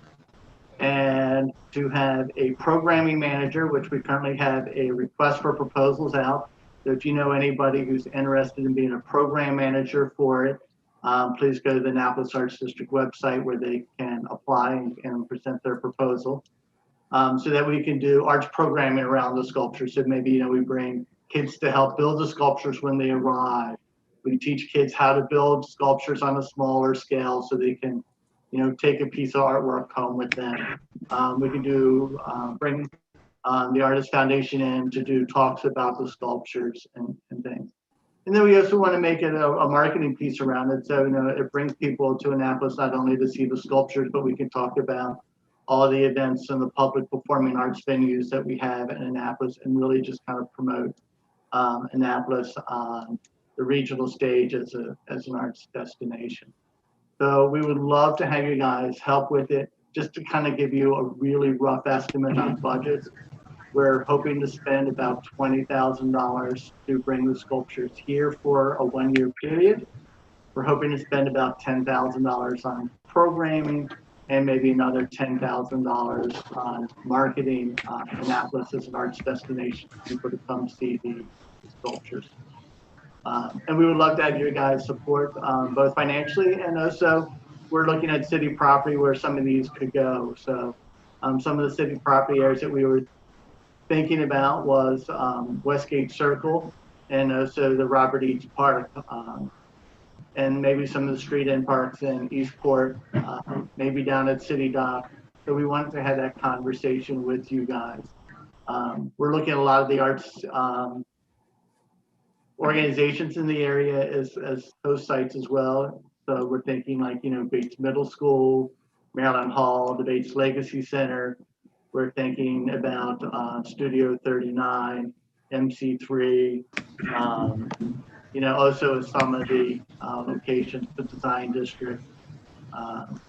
and to have a programming manager, which we currently have a request for proposals out. So if you know anybody who's interested in being a program manager for it, please go to the Annapolis Arts District website where they can apply and present their proposal, so that we can do arts programming around the sculptures. So maybe, we bring kids to help build the sculptures when they arrive. We teach kids how to build sculptures on a smaller scale so they can, take a piece of artwork home with them. We can bring the Artist Foundation in to do talks about the sculptures and things. And then we also want to make it a marketing piece around it. So, it brings people to Annapolis not only to see the sculptures, but we can talk about all the events and the public performing arts venues that we have in Annapolis, and really just kind of promote Annapolis on the regional stage as an arts destination. So we would love to have you guys help with it. Just to kind of give you a really rough estimate on budgets, we're hoping to spend about $20,000 to bring the sculptures here for a 1-year period. We're hoping to spend about $10,000 on programming and maybe another $10,000 on marketing Annapolis as an arts destination for people to come see the sculptures. And we would love to have you guys support both financially, and also we're looking at city property where some of these could go. So some of the city property areas that we were thinking about was Westgate Circle, and also the Robert Eads Park, and maybe some of the street end parks in Eastport, maybe down at City Dock. So we wanted to have that conversation with you guys. We're looking at a lot of the arts organizations in the area as host sites as well. So we're thinking like, Bates Middle School, Maryland Hall, the Bates Legacy Center. We're thinking about Studio 39, MC3, also some of the locations, the Design District.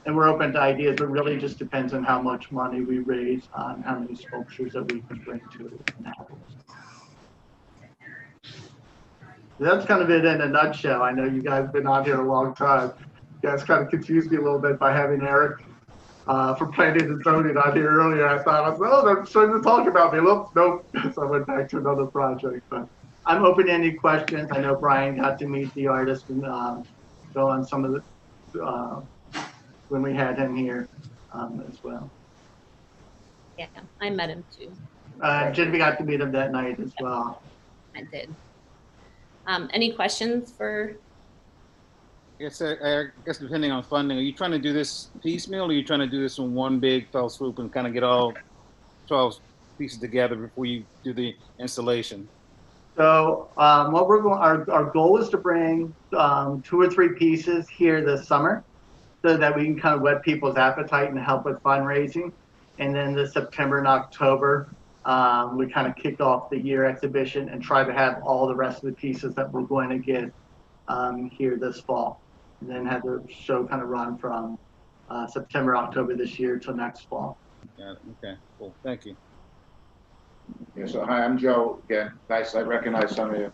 And we're open to ideas, but really just depends on how much money we raise on how many sculptures that we can bring to Annapolis. That's kind of it in a nutshell. I know you guys have been on here a long time. You guys kind of confused me a little bit by having Eric from Planning and Zoning on here earlier. I thought, they're starting to talk about me. Nope. So I went back to another project. But I'm open to any questions. I know Brian got to meet the artist and go on some of the when we had him here as well. Yeah, I met him too. Jimmy got to meet him that night as well. I did. Any questions for? I guess depending on funding, are you trying to do this piecemeal, or are you trying to do this in one big fell swoop and kind of get all 12 pieces together before you do the installation? So what we're going, our goal is to bring 2 or 3 pieces here this summer, so that we can kind of whet people's appetite and help with fundraising. And then this September and October, we kind of kick off the year exhibition and try to have all the rest of the pieces that we're going to get here this fall. And then have the show kind of run from September, October this year till next fall. Got it. Okay, cool. Thank you. Yeah, so hi, I'm Joe again. Nice, I recognize some of you.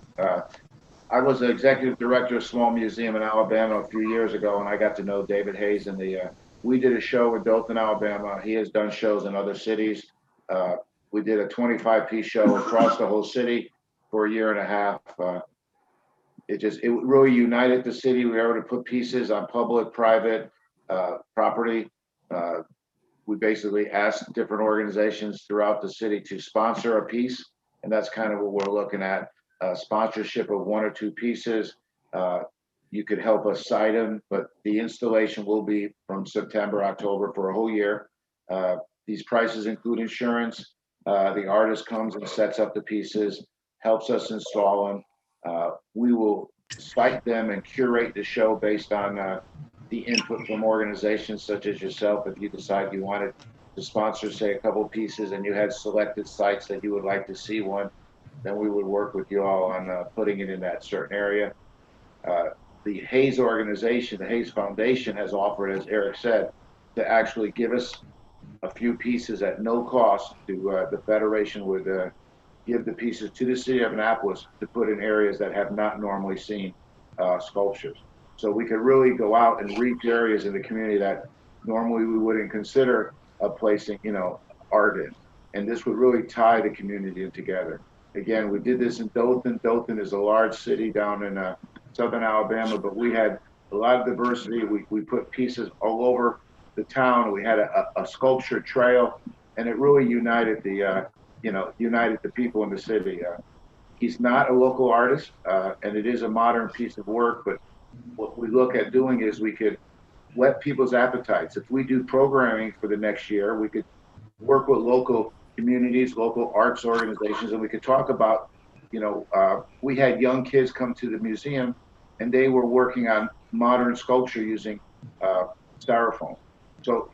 I was the executive director of Small Museum in Alabama a few years ago, and I got to know David Hayes and the we did a show in Dothan, Alabama. He has done shows in other cities. We did a 25-piece show across the whole city for a year and a half. It really united the city. We were able to put pieces on public, private property. We basically asked different organizations throughout the city to sponsor a piece, and that's kind of what we're looking at. Sponsorship of 1 or 2 pieces. You could help us cite them, but the installation will be from September, October for a whole year. These prices include insurance. The artist comes and sets up the pieces, helps us install them. We will cite them and curate the show based on the input from organizations such as yourself. If you decide you wanted to sponsor, say, a couple pieces and you had selected sites that you would like to see one, then we would work with you all on putting it in that certain area. The Hayes organization, the Hayes Foundation, has offered, as Eric said, to actually give us a few pieces at no cost. To the Federation would give the pieces to the city of Annapolis to put in areas that have not normally seen sculptures. So we could really go out and reach areas in the community that normally we wouldn't consider placing, art in. And this would really tie the community together. Again, we did this in Dothan. Dothan is a large city down in southern Alabama, but we had a lot of diversity. We put pieces all over the town. We had a sculpture trail, and it really united the people in the city. He's not a local artist, and it is a modern piece of work, but what we look at doing is we could whet people's appetites. If we do programming for the next year, we could work with local communities, local arts organizations, and we could talk about, we had young kids come to the museum and they were working on modern sculpture using styrofoam. So,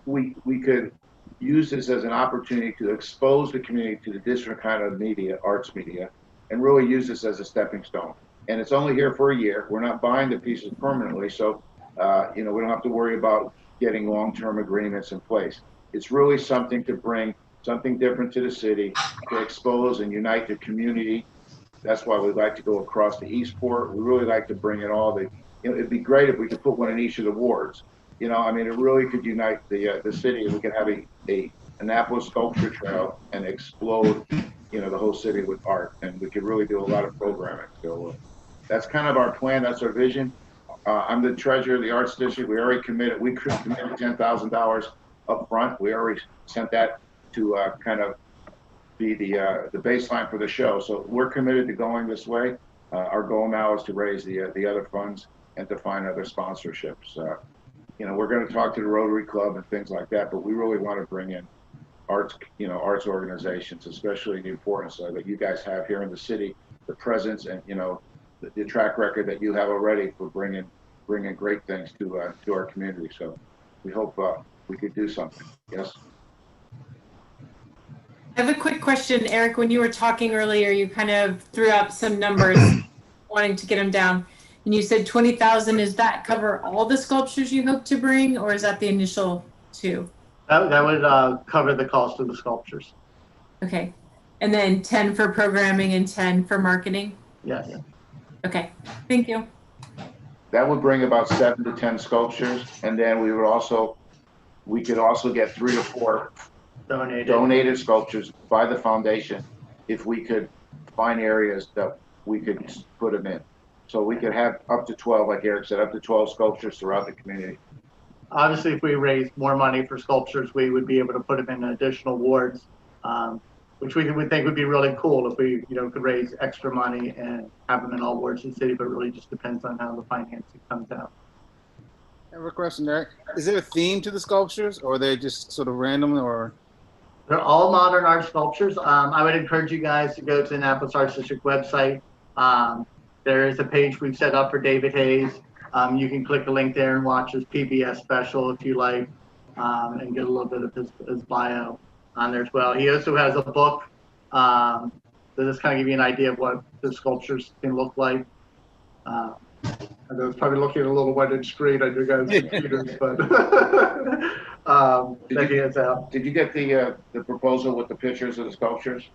we could use this as an opportunity to expose the community to the different kind of media, arts media, and really use this as a stepping stone. And it's only here for a year. We're not buying the pieces permanently, so we don't have to worry about getting long-term agreements in place. It's really something to bring something different to the city, to expose and unite the community. That's why we'd like to go across to Eastport. We really like to bring it all. It'd be great if we could put one in each of the wards. It really could unite the city. We could have a Annapolis sculpture trail and explode, the whole city with art, and we could really do a lot of programming. So that's kind of our plan. That's our vision. I'm the treasurer of the Arts District. We already committed. We committed $10,000 up front. We already sent that to kind of be the baseline for the show. So we're committed to going this way. Our goal now is to raise the other funds and to find other sponsorships. We're going to talk to the Rotary Club and things like that, but we really want to bring in arts organizations, especially the importance that you guys have here in the city, the presence and the track record that you have already for bringing great things to our community. So we hope we could do something. Yes. I have a quick question, Eric. When you were talking earlier, you kind of threw up some numbers, wanting to get them down. And you said 20,000. Does that cover all the sculptures you hope to bring, or is that the initial 2? That would cover the cost of the sculptures. Okay. And then 10 for programming and 10 for marketing? Yes. Okay. Thank you. That would bring about 7 to 10 sculptures, and then we could also get 3 to 4 donated sculptures by the foundation if we could find areas that we could put them in. So we could have up to 12, like Eric said, up to 12 sculptures throughout the community. Obviously, if we raise more money for sculptures, we would be able to put them in additional wards, which we would think would be really cool if we, could raise extra money and have them in all wards of the city, but it really just depends on how the financing comes out. I have a question, Eric. Is there a theme to the sculptures, or are they just sort of random, or? They're all modern art sculptures. I would encourage you guys to go to the Annapolis Arts District website. There is a page we've set up for David Hayes. You can click the link there and watch his PBS special if you like, and get a little bit of his bio on there as well. He also has a book that just kind of give you an idea of what the sculptures can look like. I was probably looking at a little whited screen on your guys' computers, but Did you get the proposal with the pictures of the sculptures?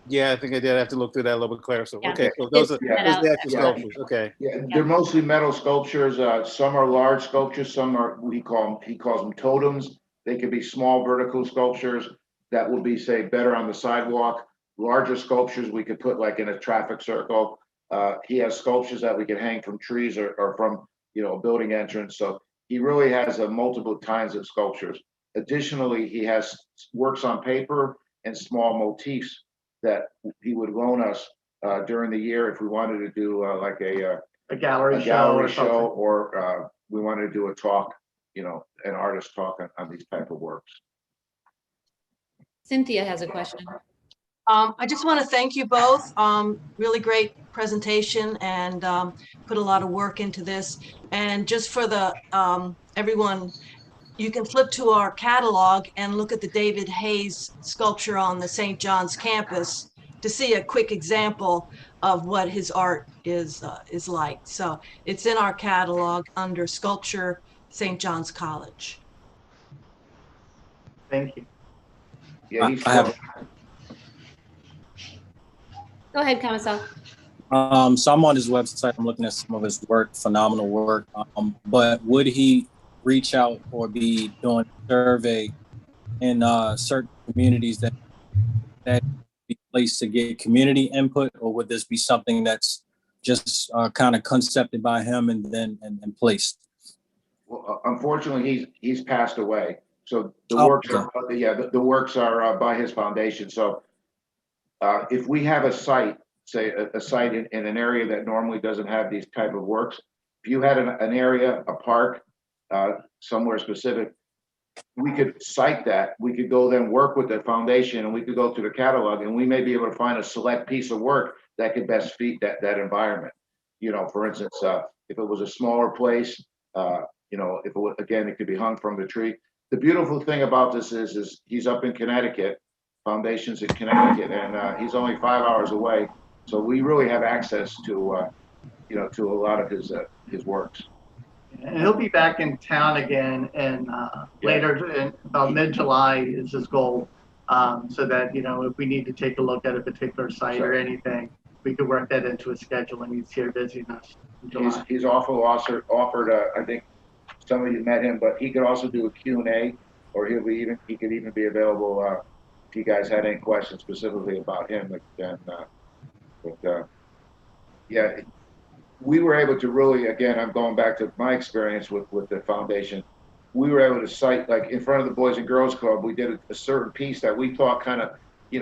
Yeah, I think I did have to look through that a little bit clearer. So, Yeah. okay, so those are Yeah. those are the actual Yeah. sculptures. Okay. Yeah, they're mostly metal sculptures. Some are large sculptures, some are, he calls them totems. They could be small vertical sculptures that would be, say, better on the sidewalk. Larger sculptures we could put like in a traffic circle. He has sculptures that we could hang from trees or from, a building entrance. So he really has multiple kinds of sculptures. Additionally, he has works on paper and small motifs that he would loan us during the year if we wanted to do like A gallery a show gallery or show, something. or we wanted to do a talk, an artist talk on these type of works. Cynthia has a question. I just want to thank you both. Really great presentation and put a lot of work into this. And just for the everyone, you can flip to our catalog and look at the David Hayes sculpture on the St. John's campus to see a quick example of what his art is like. So it's in our catalog under Sculpture, St. John's College. Thank you. Yeah, he's I have- Go ahead, Kamisal. So I'm on his website. I'm looking at some of his work, phenomenal work. But would he reach out or be doing a survey in certain communities that be placed to get community input, or would this be something that's just kind of concepted by him and then and placed? Well, unfortunately, he's passed away. So the Oh, works okay. are, the works are by his foundation. So if we have a site, say a site in an area that normally doesn't have these type of works, if you had an area, a park, somewhere specific, we could cite that. We could go then work with the foundation, and we could go through the catalog, and we may be able to find a select piece of work that could best fit that environment. For instance, if it was a smaller place, if it was, again, it could be hung from the tree. The beautiful thing about this is he's up in Connecticut, foundation's in Connecticut, and he's only 5 hours away. So we really have access to, to a lot of his works. And he'll be back in town again and later in about mid-July is his goal. So that, if we need to take a look at a particular site or anything, we could work that into a schedule, and he's here visiting us in July. He's offered, I think some of you met him, but he could also do a Q&A, or he could even be available if you guys had any questions specifically about him. Yeah, we were able to really, again, I'm going back to my experience with the foundation. We were able to cite, like in front of the Boys and Girls Club, we did a certain piece that we thought kind of, it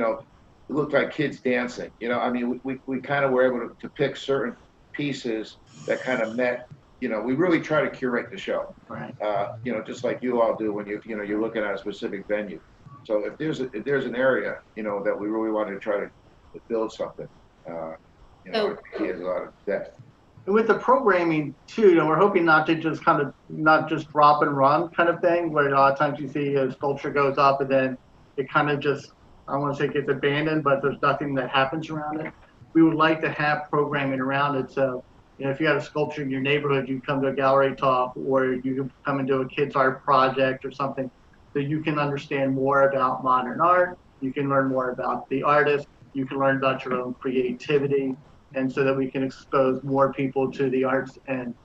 looked like kids dancing. We kind of were able to pick certain pieces that kind of met, we really try to curate the show. Right. Just like you all do when you're looking at a specific venue. So if there's an area, that we really wanted to try to build something, So- he has a lot of depth. And with the programming too, we're hoping not just drop and run kind of thing, where a lot of times you see a sculpture goes up and then it kind of just, I don't want to say gets abandoned, but there's nothing that happens around it. We would like to have programming around it. So, if you have a sculpture in your neighborhood, you come to a gallery talk, or you can come and do a kids art project or something, so you can understand more about modern art. You can learn more about the artist. You can learn about your own creativity, and so that we can expose more people to the arts. And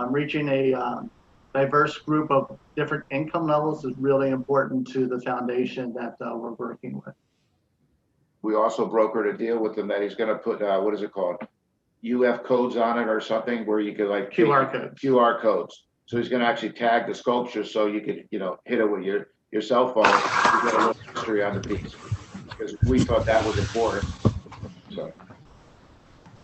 reaching a diverse group of different income levels is really important to the foundation that we're working with. We also brokered a deal with him that he's going to put, what is it called? UF codes on it or something, where you could like QR codes. QR codes. So he's going to actually tag the sculpture so you could, hit it with your cell phone. You get a little history on the piece, because we thought that was important. So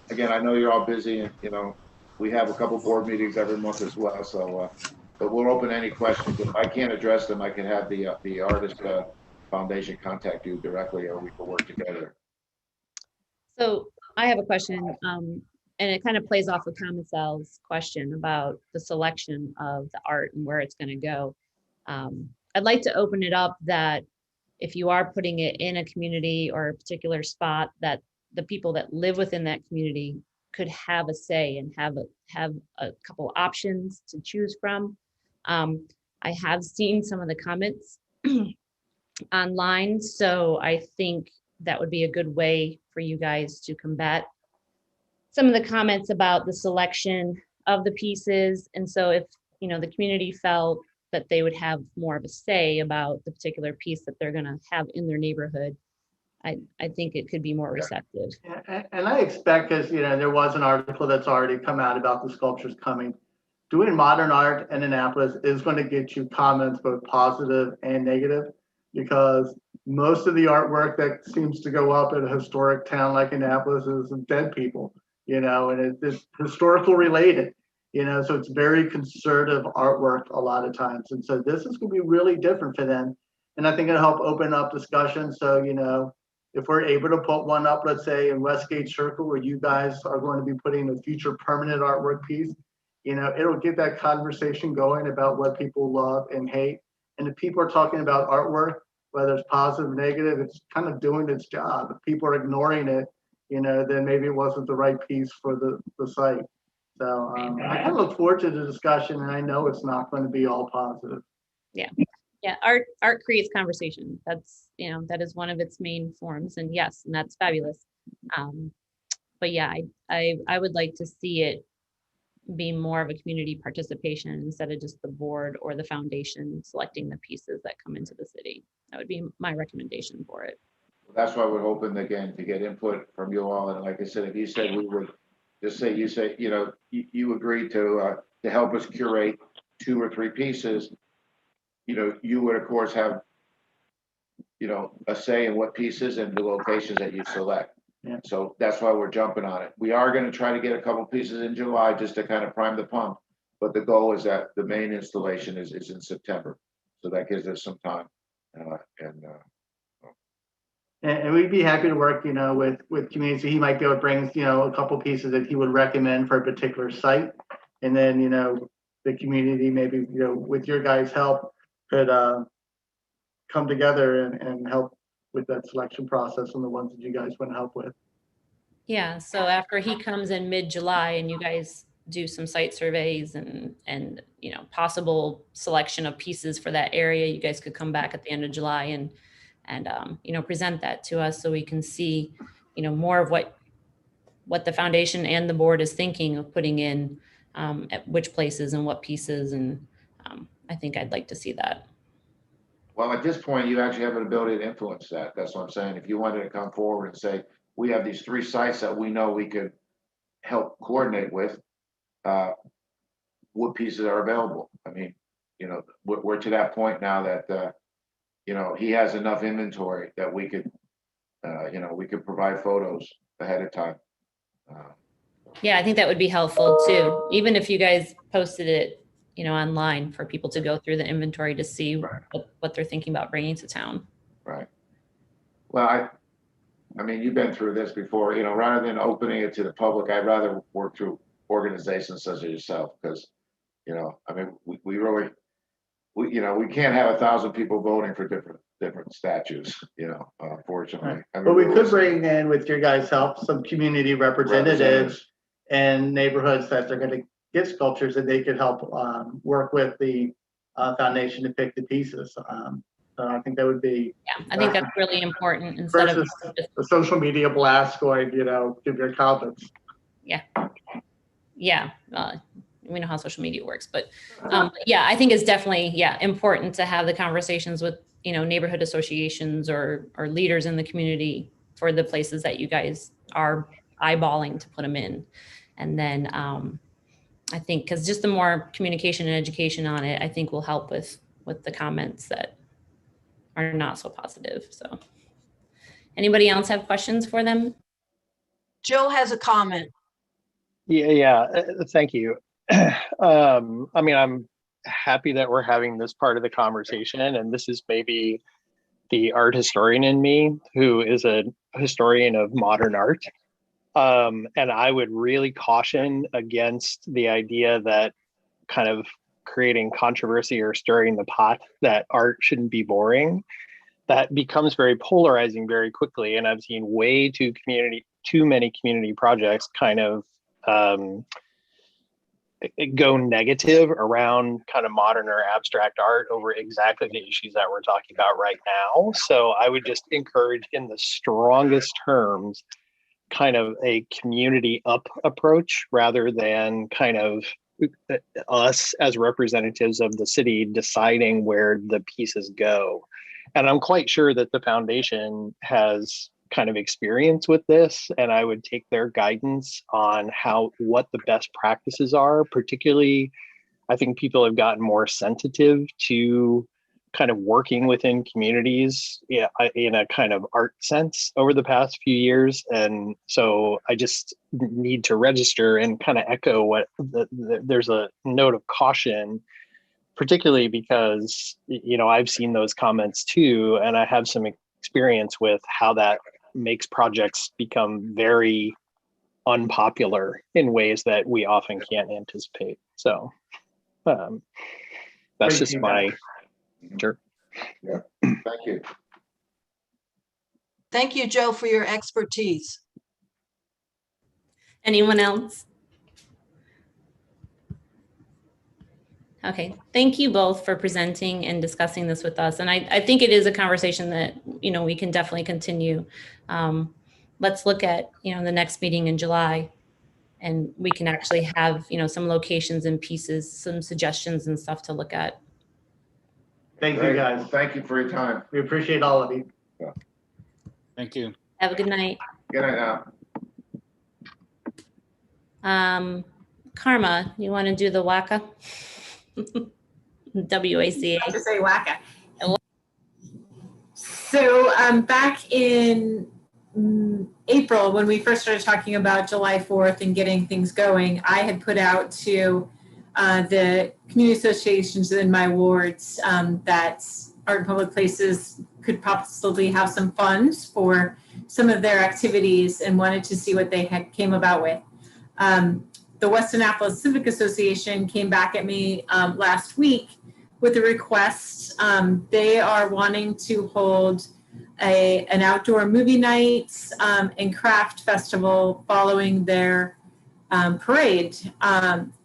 again, I know you're all busy, and we have a couple board meetings every month as well. So, but we'll open any questions. If I can't address them, I can have the artist foundation contact you directly, or we can work together. So I have a question, and it kind of plays off of Kamisal's question about the selection of the art and where it's going to go. I'd like to open it up that if you are putting it in a community or a particular spot, that the people that live within that community could have a say and have a couple options to choose from. I have seen some of the comments online, so I think that would be a good way for you guys to combat some of the comments about the selection of the pieces. And so if, you know, the community felt that they would have more of a say about the particular piece that they're going to have in their neighborhood, I think it could be more receptive. And I expect, because, you know, there was an article that's already come out about the sculptures coming. Doing modern art in Annapolis is going to get you comments both positive and negative, because most of the artwork that seems to go up in a historic town like Annapolis is of dead people, you know, and it's historical related, you know, so it's very conservative artwork a lot of times. And so this is going to be really different for them. And I think it'll help open up discussion. So, you know, if we're able to put one up, let's say in Westgate Circle, where you guys are going to be putting a future permanent artwork piece, you know, it'll get that conversation going about what people love and hate. And if people are talking about artwork, whether it's positive or negative, it's kind of doing its job. If people are ignoring it, you know, then maybe it wasn't the right piece for the site. So I kind of look forward to the discussion, and I know it's not going to be all positive. Yeah. Yeah, art creates conversation. That's, you know, that is one of its main forms, and yes, and that's fabulous. But yeah, I would like to see it be more of a community participation instead of just the board or the foundation selecting the pieces that come into the city. That would be my recommendation for it. That's why we're hoping again to get input from you all. And like I said, if you said we would just say, you know, you agreed to help us curate 2 or 3 pieces, you know, you would of course have, you know, a say in what pieces and the locations that you select. Yeah. So that's why we're jumping on it. We are going to try to get a couple pieces in July just to kind of prime the pump. But the goal is that the main installation is in September. So that gives us some time. And we'd be happy to work, you know, with community. So he might be able to bring, you know, a couple pieces that he would recommend for a particular site. And then, you know, the community maybe, you know, with your guys' help could come together and help with that selection process and the ones that you guys want to help with. Yeah, so after he comes in mid-July and you guys do some site surveys and you know, possible selection of pieces for that area, you guys could come back at the end of July and you know, present that to us so we can see, you know, more of what the foundation and the board is thinking of putting in at which places and what pieces. And I think I'd like to see that. Well, at this point, you actually have an ability to influence that. That's what I'm saying. If you wanted to come forward and say, we have these 3 sites that we know we could help coordinate with, what pieces are available. I mean, you know, we're to that point now that, you know, he has enough inventory that we could, you know, we could provide photos ahead of time. Yeah, I think that would be helpful too. Even if you guys posted it, you know, online for people to go through the inventory to see what they're thinking about bringing to town. Right. Well, I mean, you've been through this before, you know, rather than opening it to the public, I'd rather work through organizations such as yourself, because, you know, I mean, we really, you know, we can't have 1,000 people voting for different statues, you know, unfortunately. Right. I mean, But we could bring in, with your guys' help, some community representatives and neighborhoods that they're going to get sculptures, and they could help work with the foundation to pick the pieces. So I think that would be. Yeah, I think that's really important instead of just a social media blast going, you know, give your comments. Yeah. Yeah. We know how social media works, but yeah, I think it's definitely, important to have the conversations with, you know, neighborhood associations or leaders in the community for the places that you guys are eyeballing to put them in. And then I think, because just the more communication and education on it, I think will help with the comments that are not so positive. So anybody else have questions for them? Joe has a comment. Yeah, thank you. I mean, I'm happy that we're having this part of the conversation, and this is maybe the art historian in me, who is a historian of modern art. And I would really caution against the idea that kind of creating controversy or stirring the pot, that art shouldn't be boring. That becomes very polarizing very quickly. And I've seen way too many community projects kind of go negative around kind of modern or abstract art over exactly the issues that we're talking about right now. So I would just encourage in the strongest terms kind of a community up approach rather than kind of us as representatives of the city deciding where the pieces go. And I'm quite sure that the foundation has kind of experience with this, and I would take their guidance on what the best practices are. Particularly, I think people have gotten more sensitive to kind of working within communities in a kind of art sense over the past few years. And so I just need to register and kind of echo what there's a note of caution, particularly because, I've seen those comments too, and I have some experience with how that makes projects become very unpopular in ways that we often can't anticipate. So that's Great just feedback. Sure. Yeah, thank you. Thank you, Joe, for your expertise. Anyone else? Okay, thank you both for presenting and discussing this with us. And I think it is a conversation that, we can definitely continue. Let's look at, the next meeting in July, and we can actually have, some locations and pieces, some suggestions and stuff to look at. Thank you, Great. guys. Thank you for your time. We appreciate all of you. Thank you. Have a good night. Good night now. Karma, you want to do the WACA? WACA. To say WACA. So back in April, when we first started talking about July 4th and getting things going, I had put out to the community associations in my wards that Art in Public Places could possibly have some funds for some of their activities and wanted to see what they came about with. The West Annapolis Civic Association came back at me last week with a request. They are wanting to hold an outdoor movie night and craft festival following their parade,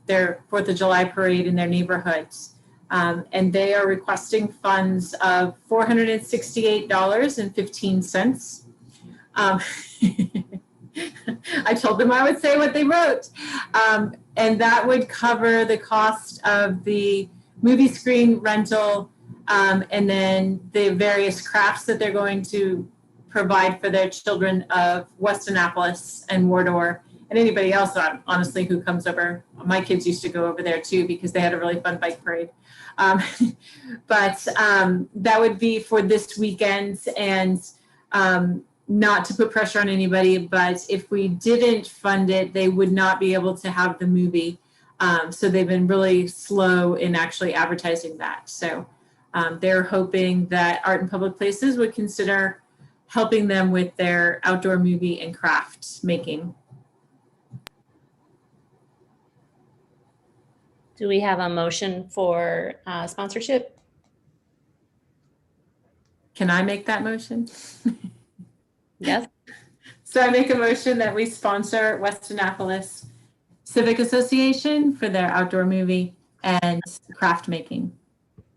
their 4th of July parade in their neighborhoods. And they are requesting funds of $468.15. I told them I would say what they wrote. And that would cover the cost of the movie screen rental and then the various crafts that they're going to provide for their children of West Annapolis and Wardour and anybody else, honestly, who comes over. My kids used to go over there too because they had a really fun bike parade. But that would be for this weekend, and not to put pressure on anybody, but if we didn't fund it, they would not be able to have the movie. So they've been really slow in actually advertising that. So they're hoping that Art in Public Places would consider helping them with their outdoor movie and craft making. Do we have a motion for sponsorship? Can I make that motion? Yes. So I make a motion that we sponsor West Annapolis Civic Association for their outdoor movie and craft making.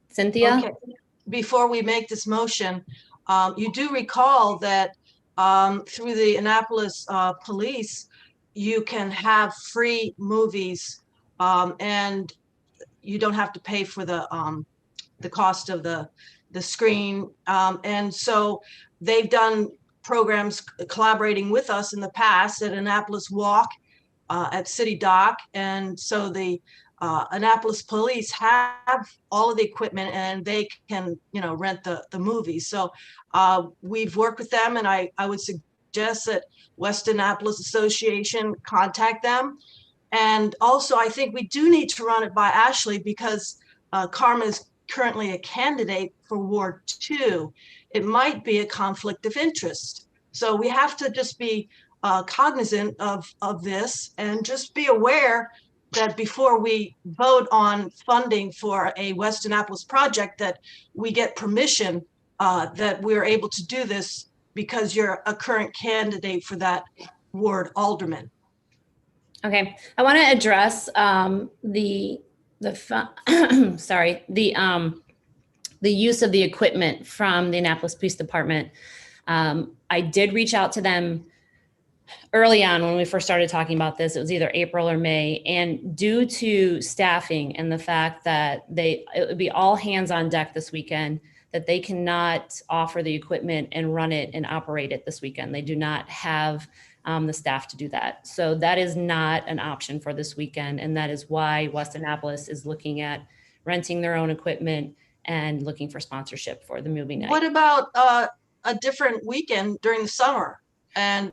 Cynthia? Okay. Before we make this motion, you do recall that through the Annapolis Police, you can have free movies and you don't have to pay for the cost of the screen. And so they've done programs collaborating with us in the past at Annapolis Walk, at City Dock. And so the Annapolis Police have all of the equipment and they can, rent the movies. So we've worked with them, and I would suggest that West Annapolis Association contact them. And also, I think we do need to run it by Ashley because Karma is currently a candidate for Ward 2. It might be a conflict of interest. So we have to just be cognizant of this and just be aware that before we vote on funding for a West Annapolis project, that we get permission that we're able to do this because you're a current candidate for that ward alderman. Okay, I want to address sorry, the use of the equipment from the Annapolis Police Department. I did reach out to them early on when we first started talking about this. It was either April or May, and due to staffing and the fact that it would be all hands on deck this weekend, that they cannot offer the equipment and run it and operate it this weekend. They do not have the staff to do that. So that is not an option for this weekend. And that is why West Annapolis is looking at renting their own equipment and looking for sponsorship for the movie night. What about a different weekend during the summer and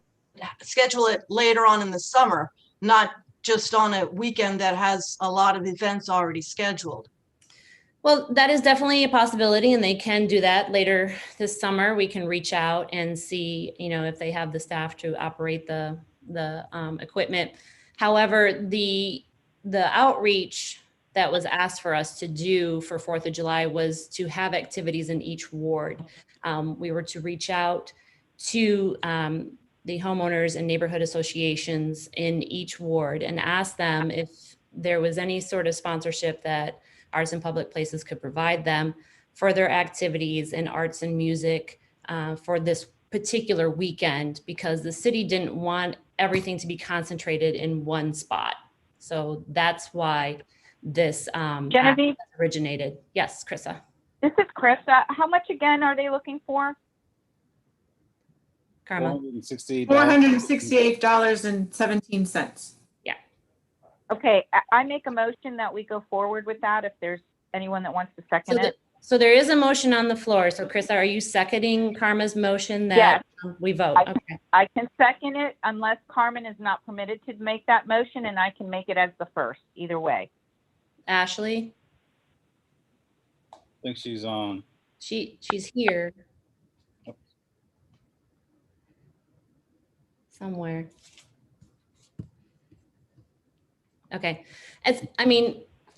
schedule it later on in the summer, not just on a weekend that has a lot of events already scheduled? Well, that is definitely a possibility, and they can do that later this summer. We can reach out and see, if they have the staff to operate the equipment. However, the outreach that was asked for us to do for 4th of July was to have activities in each ward. We were to reach out to the homeowners and neighborhood associations in each ward and ask them if there was any sort of sponsorship that Arts and Public Places could provide them for their activities in arts and music for this particular weekend, because the city didn't want everything to be concentrated in one spot. So that's why this Genevieve? originated. Yes, Krista. This is Krista. How much again are they looking for? Karma. $468.17. Yeah. Okay, I make a motion that we go forward with that if there's anyone that wants to second it. So there is a motion on the floor. So Krista, are you seconding Karma's motion that we vote? Okay. I can second it unless Carmen is not permitted to make that motion, and I can make it as the first, either way. Ashley? I think she's on. She's here. Somewhere. Okay.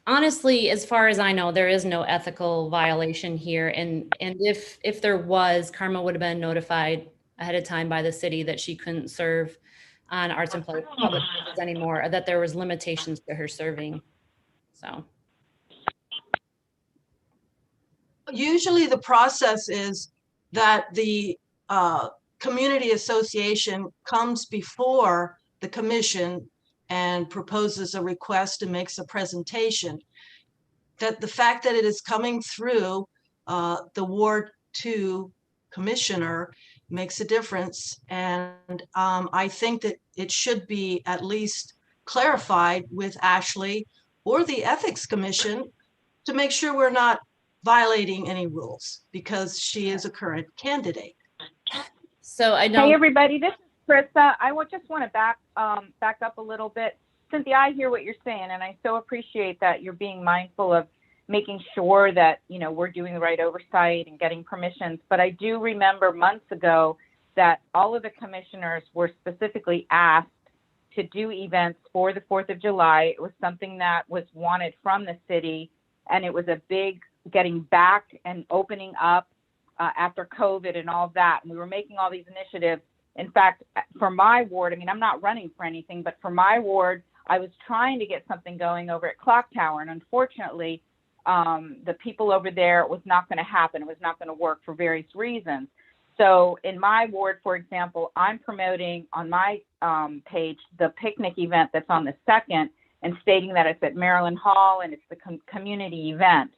Honestly, as far as I know, there is no ethical violation here. And if there was, Karma would have been notified ahead of time by the city that she couldn't serve on Arts and Public Places anymore, or that there was limitations to her serving. So. Usually the process is that the community association comes before the commission and proposes a request and makes a presentation. That the fact that it is coming through the Ward 2 commissioner makes a difference. And I think that it should be at least clarified with Ashley or the Ethics Commission to make sure we're not violating any rules, because she is a current candidate. So I know. Hey everybody, this is Krista. I just want to back up a little bit. Cynthia, I hear what you're saying, and I so appreciate that you're being mindful of making sure that we're doing the right oversight and getting permissions. But I do remember months ago that all of the commissioners were specifically asked to do events for the 4th of July. It was something that was wanted from the city, and it was a big getting back and opening up after COVID and all of that. And we were making all these initiatives. In fact, for my ward, I'm not running for anything, but for my ward, I was trying to get something going over at Clock Tower. And unfortunately, the people over there, it was not going to happen. It was not going to work for various reasons. So in my ward, for example, I'm promoting on my page the picnic event that's on the 2nd and stating that it's at Maryland Hall and it's the community event.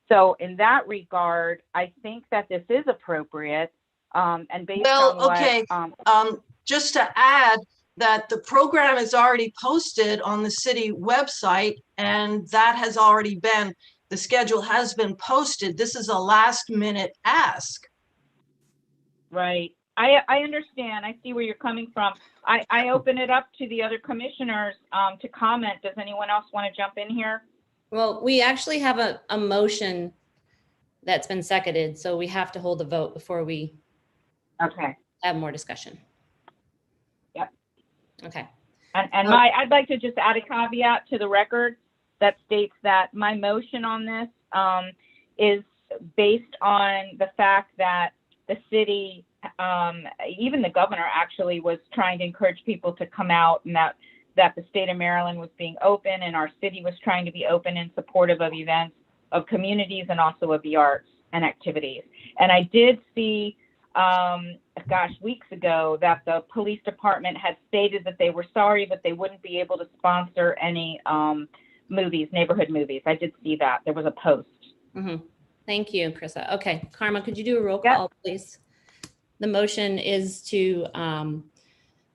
So in that regard, I think that this is appropriate. And based on what, just to add that the program is already posted on the city website, and that has already been, the schedule has been posted. This is a last minute ask. Right. I understand. I see where you're coming from. I open it up to the other commissioners to comment. Does anyone else want to jump in here? Well, we actually have a motion that's been seconded, so we have to hold a vote before we have more discussion. Yep. Okay. And I'd like to just add a caveat to the record that states that my motion on this is based on the fact that the city, even the governor actually was trying to encourage people to come out, and that that the state of Maryland was being open and our city was trying to be open and supportive of events, of communities, and also of the arts and activities. And I did see, weeks ago, that the police department had stated that they were sorry, but they wouldn't be able to sponsor any movies, neighborhood movies. I did see that. There was a post. Thank you, Krista. Okay, Karma, could you do a roll Yep. call, please? The motion is to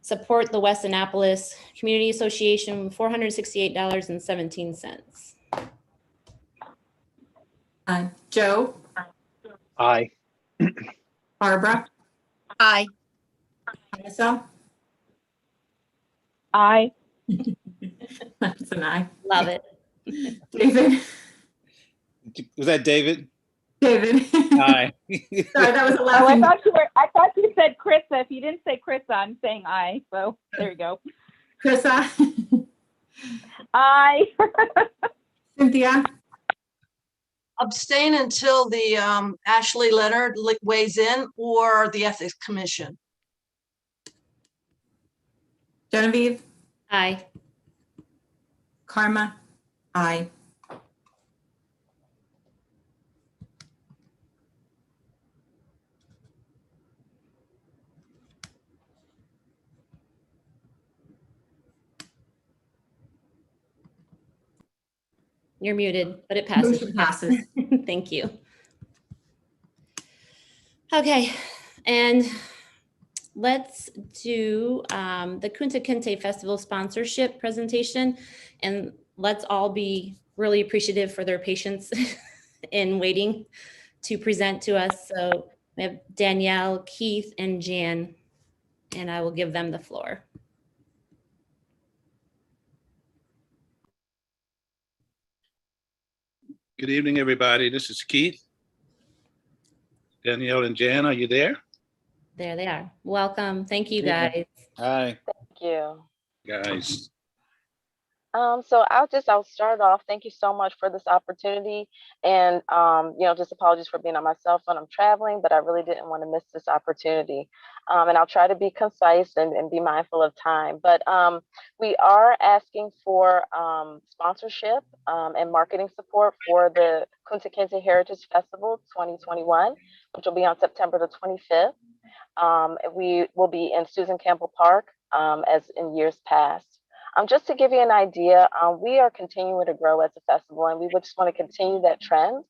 support the West Annapolis Community Association with $468.17. Joe, Aye. Barbara, Aye. Melissa, Aye. that's an aye. Love it. David, Was that David? David. Aye. Sorry, that was a Oh, I laughing. thought you said Krista. If you didn't say Krista, I'm saying aye. So there you go. Krista, Aye. Cynthia, Abstain until the Ashley Leonard weighs in or the Ethics Commission. Genevieve, Aye. Karma, aye. You're muted, but it passes. Motion passes. Thank you. Okay, and let's do the Kunta Kinte Festival sponsorship presentation, and let's all be really appreciative for their patience in waiting to present to us. So we have Danielle, Keith, and Jan, and I will give them the floor. Good evening, everybody. This is Keith. Danielle and Jan, are you there? There they are. Welcome. Thank you, guys. Hi. Thank you. Guys, So I'll start off. Thank you so much for this opportunity. And, just apologies for being on my cell phone. I'm traveling, but I really didn't want to miss this opportunity. And I'll try to be concise and be mindful of time. But we are asking for sponsorship and marketing support for the Kunta Kinte Heritage Festival 2021, which will be on September the 25th. We will be in Susan Campbell Park as in years past. Just to give you an idea, we are continuing to grow as a festival, and we would just want to continue that trend.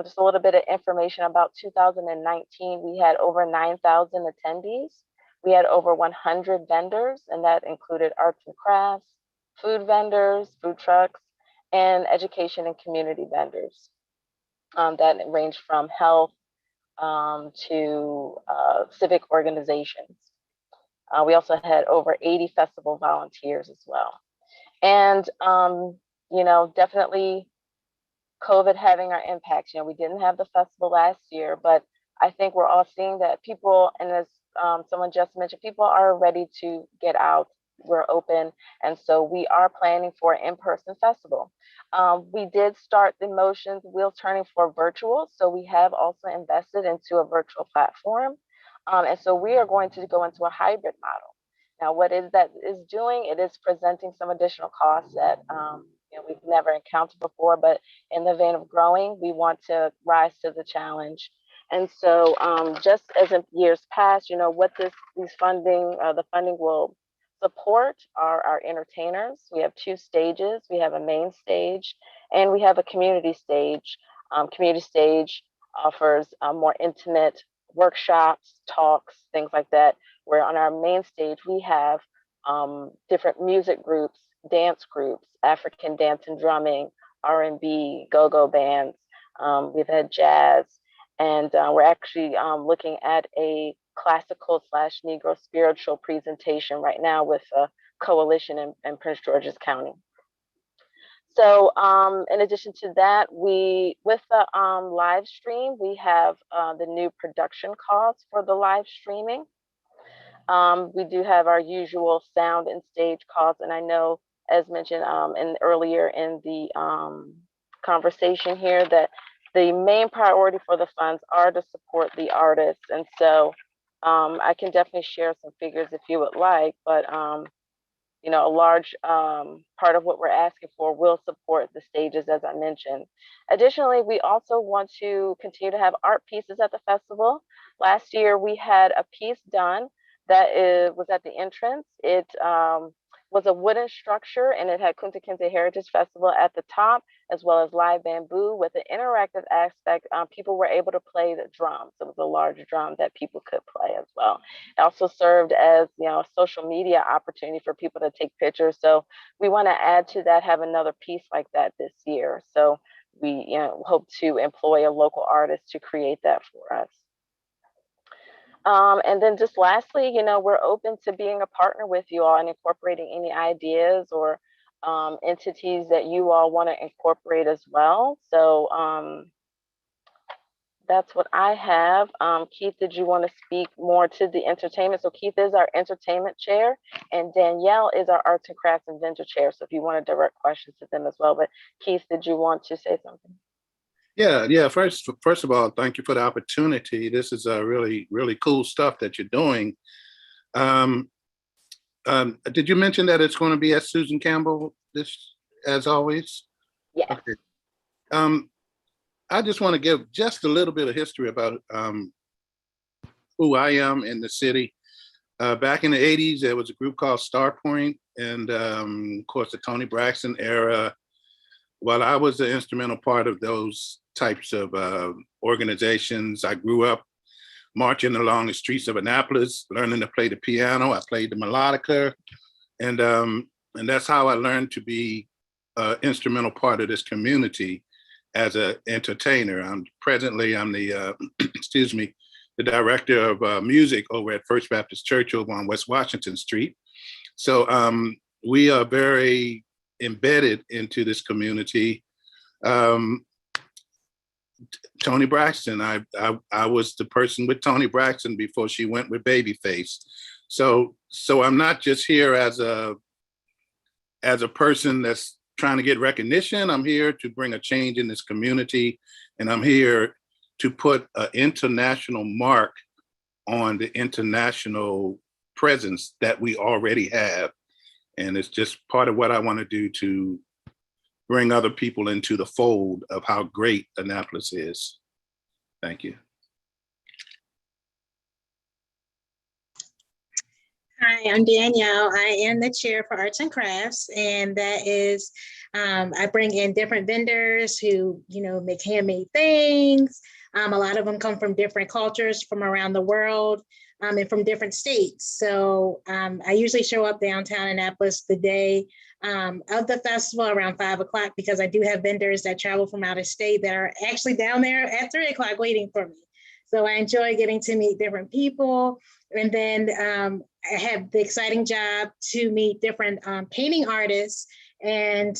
Just a little bit of information about 2019, we had over 9,000 attendees. We had over 100 vendors, and that included arts and crafts, food vendors, food trucks, and education and community vendors. That ranged from health to civic organizations. We also had over 80 festival volunteers as well. And, definitely COVID having our impact. We didn't have the festival last year, but I think we're all seeing that people, and as someone just mentioned, people are ready to get out. We're open. And so we are planning for an in-person festival. We did start the motions, wheels turning for virtual. So we have also invested into a virtual platform. And so we are going to go into a hybrid model. Now, what is that is doing? It is presenting some additional costs that we've never encountered before, but in the vein of growing, we want to rise to the challenge. And so just as in years past, what the funding will support are our entertainers. We have 2 stages. We have a main stage and we have a community stage. Community stage offers more intimate workshops, talks, things like that, where on our main stage, we have different music groups, dance groups, African dance and drumming, R&B, go-go bands. We've had jazz, and we're actually looking at a classical / Negro spiritual presentation right now with a coalition in Prince George's County. So in addition to that, with the live stream, we have the new production costs for the live streaming. We do have our usual sound and stage costs. And I know, as mentioned earlier in the conversation here, that the main priority for the funds are to support the artists. And so I can definitely share some figures if you would like, but you know, a large part of what we're asking for will support the stages, as I mentioned. Additionally, we also want to continue to have art pieces at the festival. Last year, we had a piece done that was at the entrance. It was a wooden structure, and it had Kunta Kinte Heritage Festival at the top, as well as live bamboo with an interactive aspect. People were able to play the drums. It was a large drum that people could play as well. It also served as, you know, a social media opportunity for people to take pictures. So we want to add to that, have another piece like that this year. So we, you know, hope to employ a local artist to create that for us. And then just lastly, you know, we're open to being a partner with you all and incorporating any ideas or entities that you all want to incorporate as well. So that's what I have. Keith, did you want to speak more to the entertainment? So Keith is our entertainment chair, and Danielle is our arts and crafts and vendor chair. So if you want to direct questions to them as well. But Keith, did you want to say something? Yeah. First of all, thank you for the opportunity. This is a really, really cool stuff that you're doing. Did you mention that it's going to be at Susan Campbell as always? Yeah. Okay. I just want to give just a little bit of history about who I am in the city. Back in the 80s, there was a group called Starpoint, and of course the Toni Braxton era. While I was an instrumental part of those types of organizations, I grew up marching along the streets of Annapolis, learning to play the piano. I played the melodica, and that's how I learned to be an instrumental part of this community as an entertainer. Presently I'm the excuse me, the director of music over at First Baptist Church over on West Washington Street. So we are very embedded into this community. Toni Braxton, I was the person with Toni Braxton before she went with Babyface. So I'm not just here as a person that's trying to get recognition. I'm here to bring a change in this community, and I'm here to put an international mark on the international presence that we already have. And it's just part of what I want to do to bring other people into the fold of how great Annapolis is. Thank you. Hi, I'm Danielle. I am the chair for Arts and Crafts, and that is, I bring in different vendors who, you know, make handmade things. A lot of them come from different cultures from around the world. And from different states. So I usually show up downtown Annapolis the day of the festival around 5 o'clock, because I do have vendors that travel from out of state that are actually down there at 3 o'clock waiting for me. So I enjoy getting to meet different people. And then I have the exciting job to meet different painting artists. And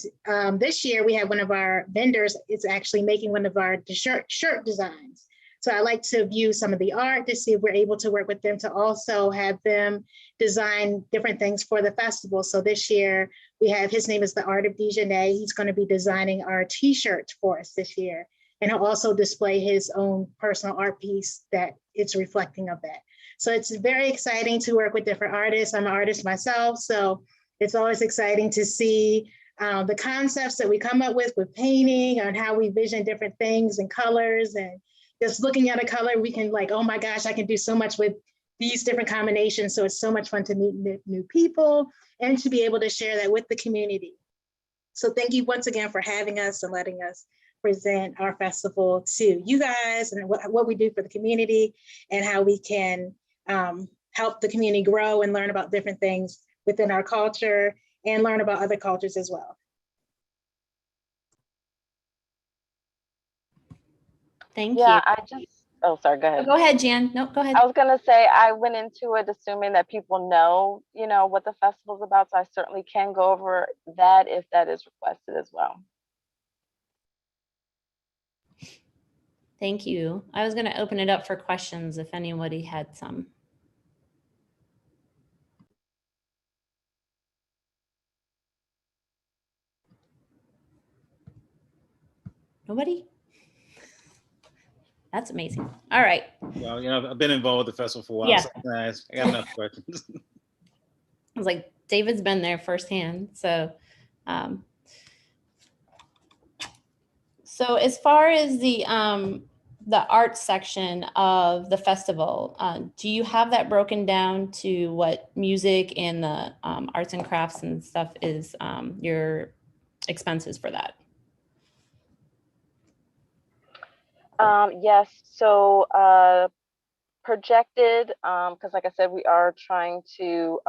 this year we have one of our vendors is actually making one of our shirt designs. So I like to view some of the art to see if we're able to work with them to also have them design different things for the festival. So this year we have, his name is The Art of Dijonay. He's going to be designing our t-shirts for us this year. And he'll also display his own personal art piece that it's reflecting of that. So it's very exciting to work with different artists. I'm an artist myself, so it's always exciting to see the concepts that we come up with painting and how we vision different things and colors, and just looking at a color, we can like, oh my gosh, I can do so much with these different combinations. So it's so much fun to meet new people and to be able to share that with the community. So thank you once again for having us and letting us present our festival to you guys and what we do for the community and how we can help the community grow and learn about different things within our culture and learn about other cultures as well. Thank Yeah, you. I just, oh, sorry, go ahead. Go ahead, Jan. No, go ahead. I was gonna say, I went into it assuming that people know, you know, what the festival's about. So I certainly can go over that if that is requested as well. Thank you. I was going to open it up for questions if anybody had some. Nobody? That's amazing. All right. Well, you know, I've been involved with the festival for a while, Yeah. so I got enough questions. I was like, David's been there firsthand. So, so as far as the art section of the festival, do you have that broken down to what music and the arts and crafts and stuff is your expenses for that? Yes, so projected, because like I said, we are trying to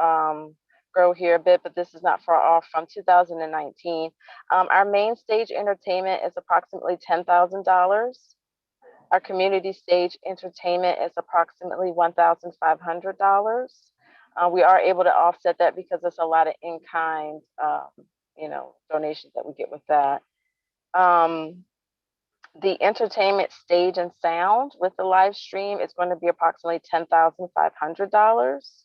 grow here a bit, but this is not far off from 2019. Our main stage entertainment is approximately $10,000. Our community stage entertainment is approximately $1,500. We are able to offset that because there's a lot of in-kind, donations that we get with that. The entertainment stage and sound with the live stream is going to be approximately $10,500.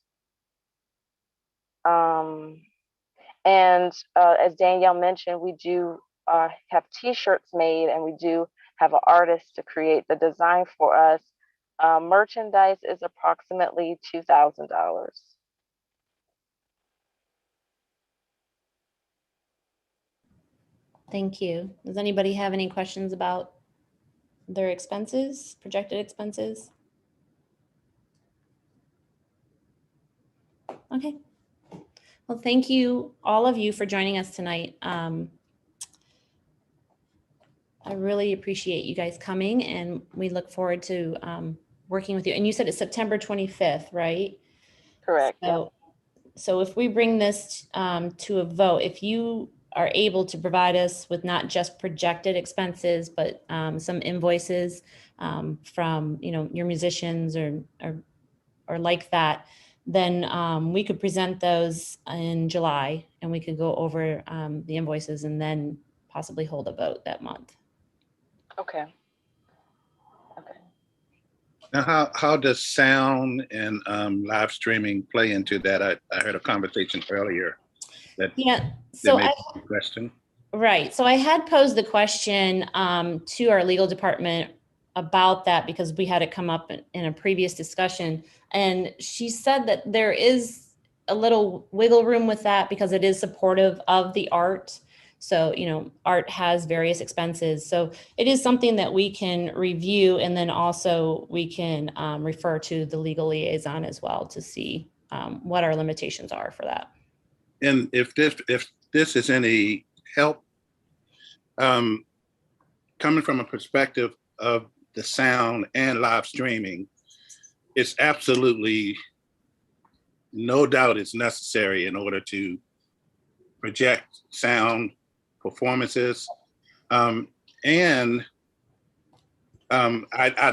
And as Danielle mentioned, we do have t-shirts made, and we do have an artist to create the design for us. Merchandise is approximately $2,000. Thank you. Does anybody have any questions about their expenses, projected expenses? Okay. Well, thank you, all of you, for joining us tonight. I really appreciate you guys coming, and we look forward to working with you. And you said it's September 25th, right? Correct. So if we bring this to a vote, if you are able to provide us with not just projected expenses, but some invoices from your musicians or like that, then we could present those in July, and we could go over the invoices and then possibly hold a vote that month. Okay. Now, how does sound and live streaming play into that? I heard a conversation earlier that So question. Right. So I had posed the question to our legal department about that because we had it come up in a previous discussion. And she said that there is a little wiggle room with that because it is supportive of the art. So, art has various expenses. So it is something that we can review, and then also we can refer to the legal liaison as well to see what our limitations are for that. And if this is any help, coming from a perspective of the sound and live streaming, it's absolutely no doubt it's necessary in order to project sound performances. I'd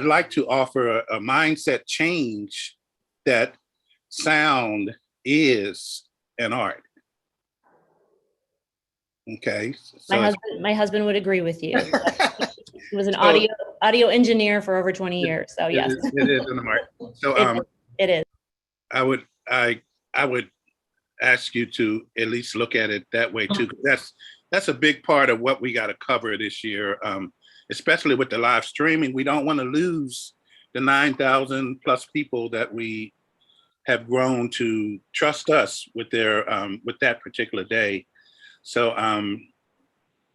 like to offer a mindset change that sound is an art. Okay. So my husband would agree with you. He was an audio engineer for over 20 years. So yes. It is an art. So it is. I would ask you to at least look at it that way too. That's a big part of what we got to cover this year, especially with the live streaming. We don't want to lose the 9,000 plus people that we have grown to trust us with their with that particular day. So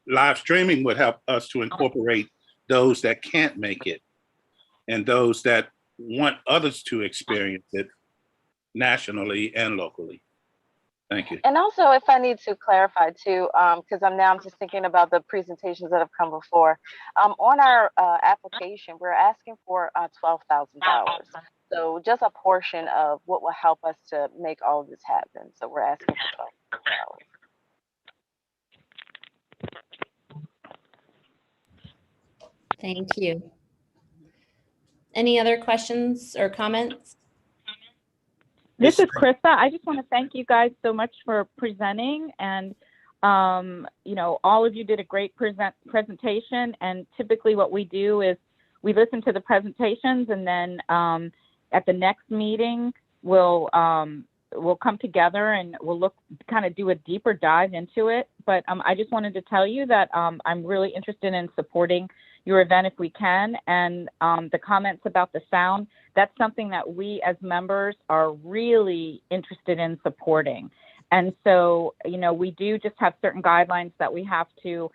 live streaming would help us to incorporate those that can't make it and those that want others to experience it nationally and locally. Thank you. And also, if I need to clarify too, because I'm just thinking about the presentations that have come before. On our application, we're asking for $12,000. So just a portion of what will help us to make all of this happen. So we're asking for $12,000. Thank you. Any other questions or comments? This is Krista. I just want to thank you guys so much for presenting, and all of you did a great presentation. And typically what we do is we listen to the presentations, and then at the next meeting we'll come together and we'll do a deeper dive into it. But I just wanted to tell you that I'm really interested in supporting your event if we can. And the comments about the sound, that's something that we as members are really interested in supporting. And so, we do just have certain guidelines that we have to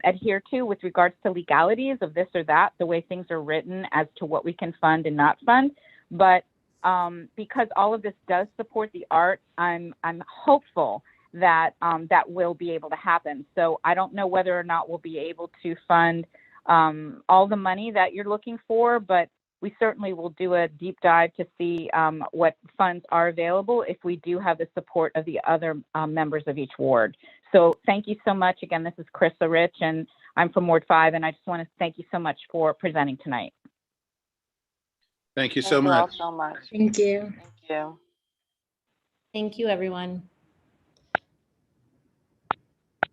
adhere to with regards to legalities of this or that, the way things are written as to what we can fund and not fund. But because all of this does support the arts, I'm hopeful that that will be able to happen. So I don't know whether or not we'll be able to fund all the money that you're looking for, but we certainly will do a deep dive to see what funds are available if we do have the support of the other members of each ward. So thank you so much. Again, this is Krista Rich, and I'm from Ward 5, and I just want to thank you so much for presenting tonight. Thank you Thank so you all much. so much. Thank you. Thank you. Thank you, everyone.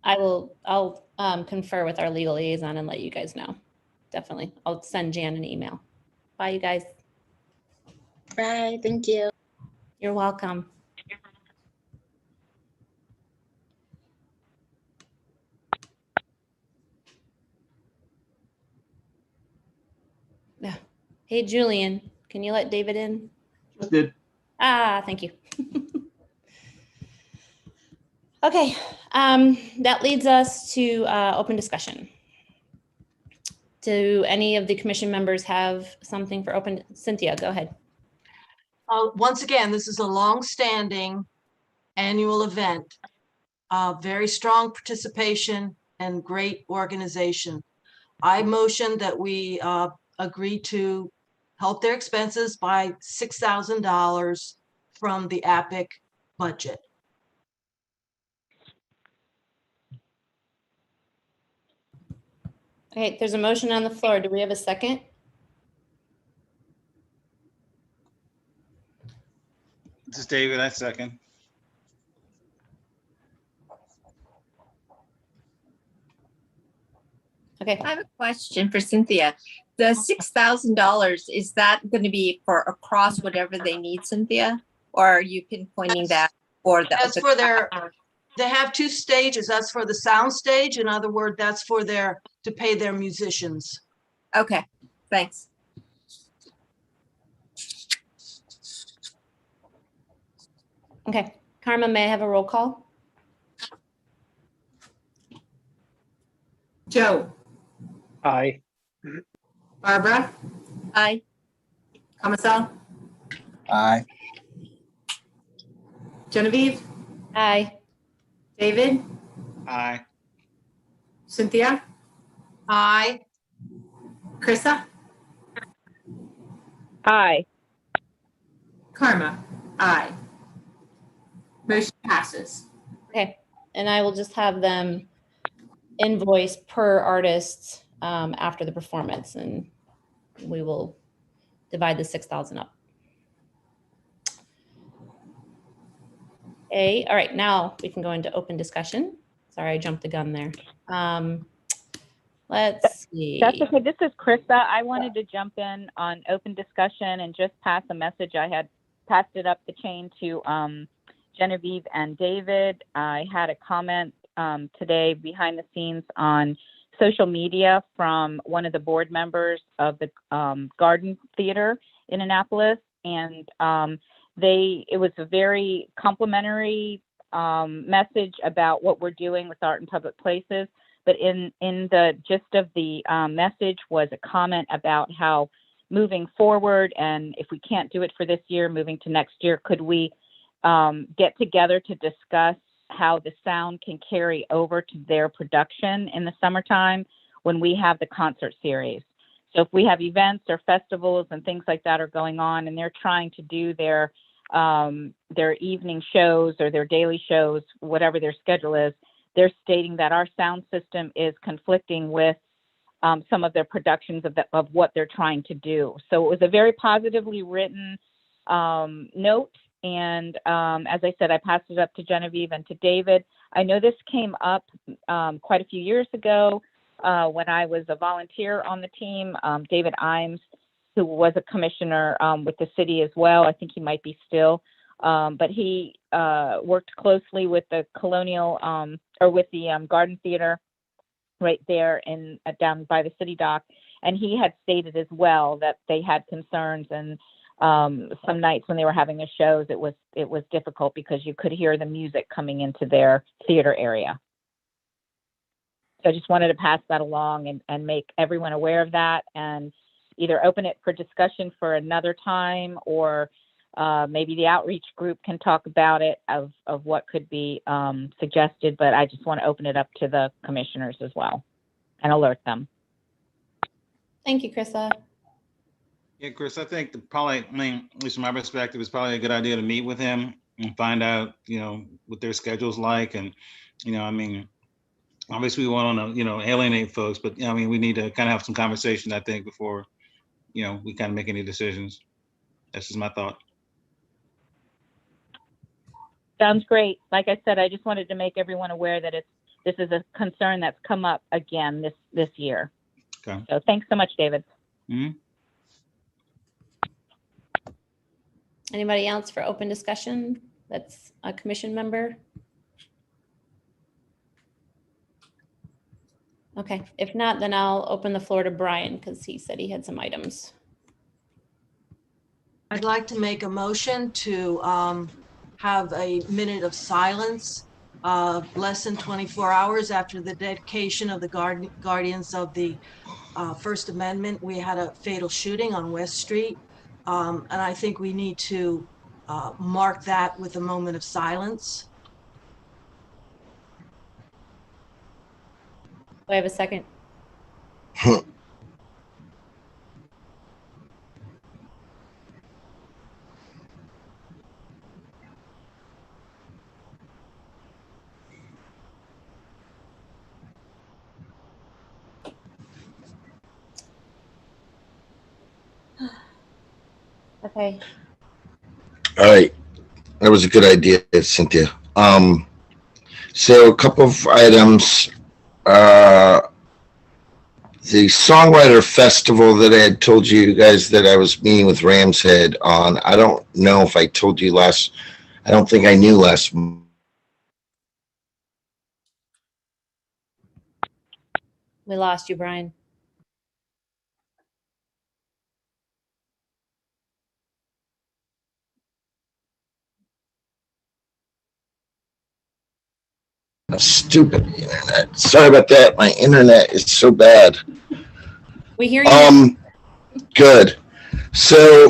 I'll confer with our legal liaison and let you guys know. Definitely. I'll send Jan an email. Bye, you guys. Bye. Thank you. You're welcome. Yeah. Hey, Julian, can you let David in? Just did. Ah, thank you. Okay, that leads us to open discussion. Do any of the commission members have something for open? Cynthia, go ahead. Once again, this is a long-standing annual event. Very strong participation and great organization. I motion that we agree to help their expenses by $6,000 from the APIC budget. Okay, there's a motion on the floor. Do we have a second? This is David, I second. Okay. I have a question for Cynthia. The $6,000, is that going to be for across whatever they need, Cynthia? Or are you pinpointing that for the? That's for their, they have two stages. That's for the sound stage. In other words, that's for their, to pay their musicians. Okay, thanks. Okay, Karma, may I have a roll call? Joe, Aye. Barbara, Aye. Kamasal, Aye. Genevieve, Aye. David, Aye. Cynthia, Aye. Krista, Aye. Karma, aye. Motion passes. Okay, and I will just have them invoice per artist after the performance, and we will divide the 6,000 up. Okay, all right, now we can go into open discussion. Sorry, I jumped the gun there. Let's see. That's okay. This is Krista. I wanted to jump in on open discussion and just pass a message. I had passed it up the chain to Genevieve and David. I had a comment today behind the scenes on social media from one of the board members of the Garden Theater in Annapolis, and it was a very complimentary message about what we're doing with art in public places. But in the gist of the message was a comment about how moving forward, and if we can't do it for this year, moving to next year, could we get together to discuss how the sound can carry over to their production in the summertime when we have the concert series. So if we have events or festivals and things like that are going on, and they're trying to do their evening shows or their daily shows, whatever their schedule is, they're stating that our sound system is conflicting with some of their productions of what they're trying to do. So it was a very positively written note. And as I said, I passed it up to Genevieve and to David. I know this came up quite a few years ago when I was a volunteer on the team. David Imes, who was a commissioner with the city as well. I think he might be still. But he worked closely with the Colonial or with the Garden Theater right there down by the city dock. And he had stated as well that they had concerns and some nights when they were having the shows, it was difficult because you could hear the music coming into their theater area. So I just wanted to pass that along and make everyone aware of that, and either open it for discussion for another time, or maybe the outreach group can talk about it of what could be suggested. But I just want to open it up to the commissioners as well and alert them. Thank you, Krista. Yeah, Chris, I think probably, I mean, at least from my perspective, it's probably a good idea to meet with him and find out, what their schedule's like. And, I mean, obviously we want to, alienate folks, but I mean, we need to kind of have some conversation, I think, before, we kind of make any decisions. That's just my thought. Sounds great. Like I said, I just wanted to make everyone aware that this is a concern that's come up again this year. Okay. So thanks so much, David. Mm-hmm. Anybody else for open discussion that's a commission member? Okay, if not, then I'll open the floor to Brian because he said he had some items. I'd like to make a motion to have a minute of silence, less than 24 hours after the dedication of the Guardians of the First Amendment. We had a fatal shooting on West Street, and I think we need to mark that with a moment of silence. Do I have a second? Okay. All right. That was a good idea, Cynthia. So a couple of items. The Songwriter Festival that I had told you guys that I was meeting with Ram's Head on, I don't know if I told you I don't think I knew last. We lost you, Brian. Stupid internet. Sorry about that. My internet is so bad. We hear you. Good. So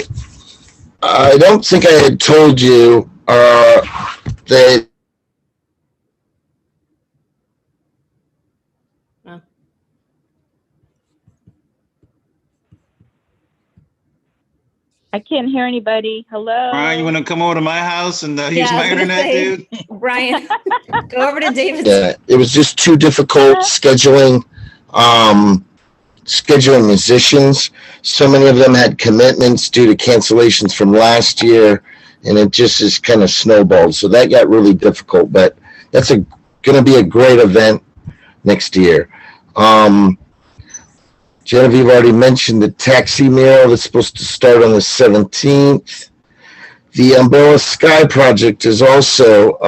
I don't think I had told you that. I can't hear anybody. Hello. Brian, you want to come over to my house and use my internet, dude? Brian, go over to David's. Yeah, it was just too difficult scheduling musicians. So many of them had commitments due to cancellations from last year, and it just is kind of snowballed. So that got really difficult, but that's going to be a great event next year. Genevieve already mentioned the taxi mural that's supposed to start on the 17th. The Umbrella Sky project is also,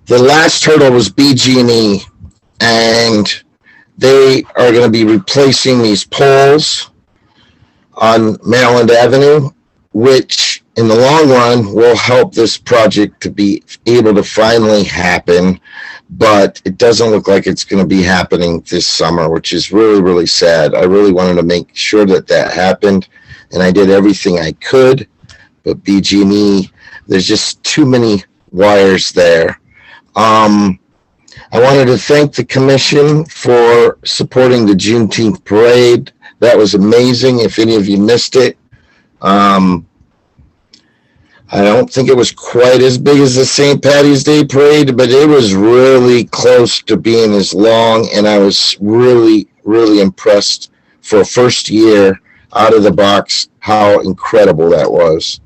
the last hurdle was BG&E, and they are going to be replacing these poles on Maryland Avenue, which in the long run will help this project to be able to finally happen. But it doesn't look like it's going to be happening this summer, which is really, really sad. I really wanted to make sure that happened, and I did everything I could. But BG&E, there's just too many wires there. I wanted to thank the commission for supporting the Juneteenth parade. That was amazing. If any of you missed it, I don't think it was quite as big as the St. Patty's Day parade, but it was really close to being as long, and I was really, really impressed for a first year out of the box how incredible that was.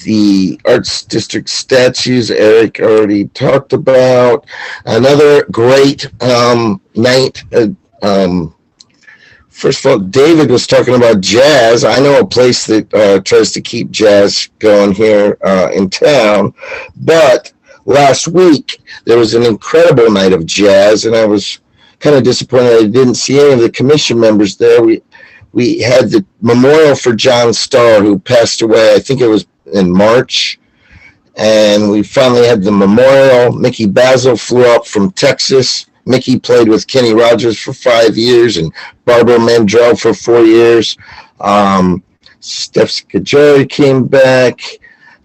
The Arts District statues, Eric already talked about. Another great night. First of all, David was talking about jazz. I know a place that tries to keep jazz going here in town. But last week, there was an incredible night of jazz, and I was kind of disappointed I didn't see any of the commission members there. We had the memorial for John Starr, who passed away, I think it was in March. And we finally had the memorial. Mickey Basil flew up from Texas. Mickey played with Kenny Rogers for 5 years and Barbara Mandrell for 4 years. Steph Scajari came back.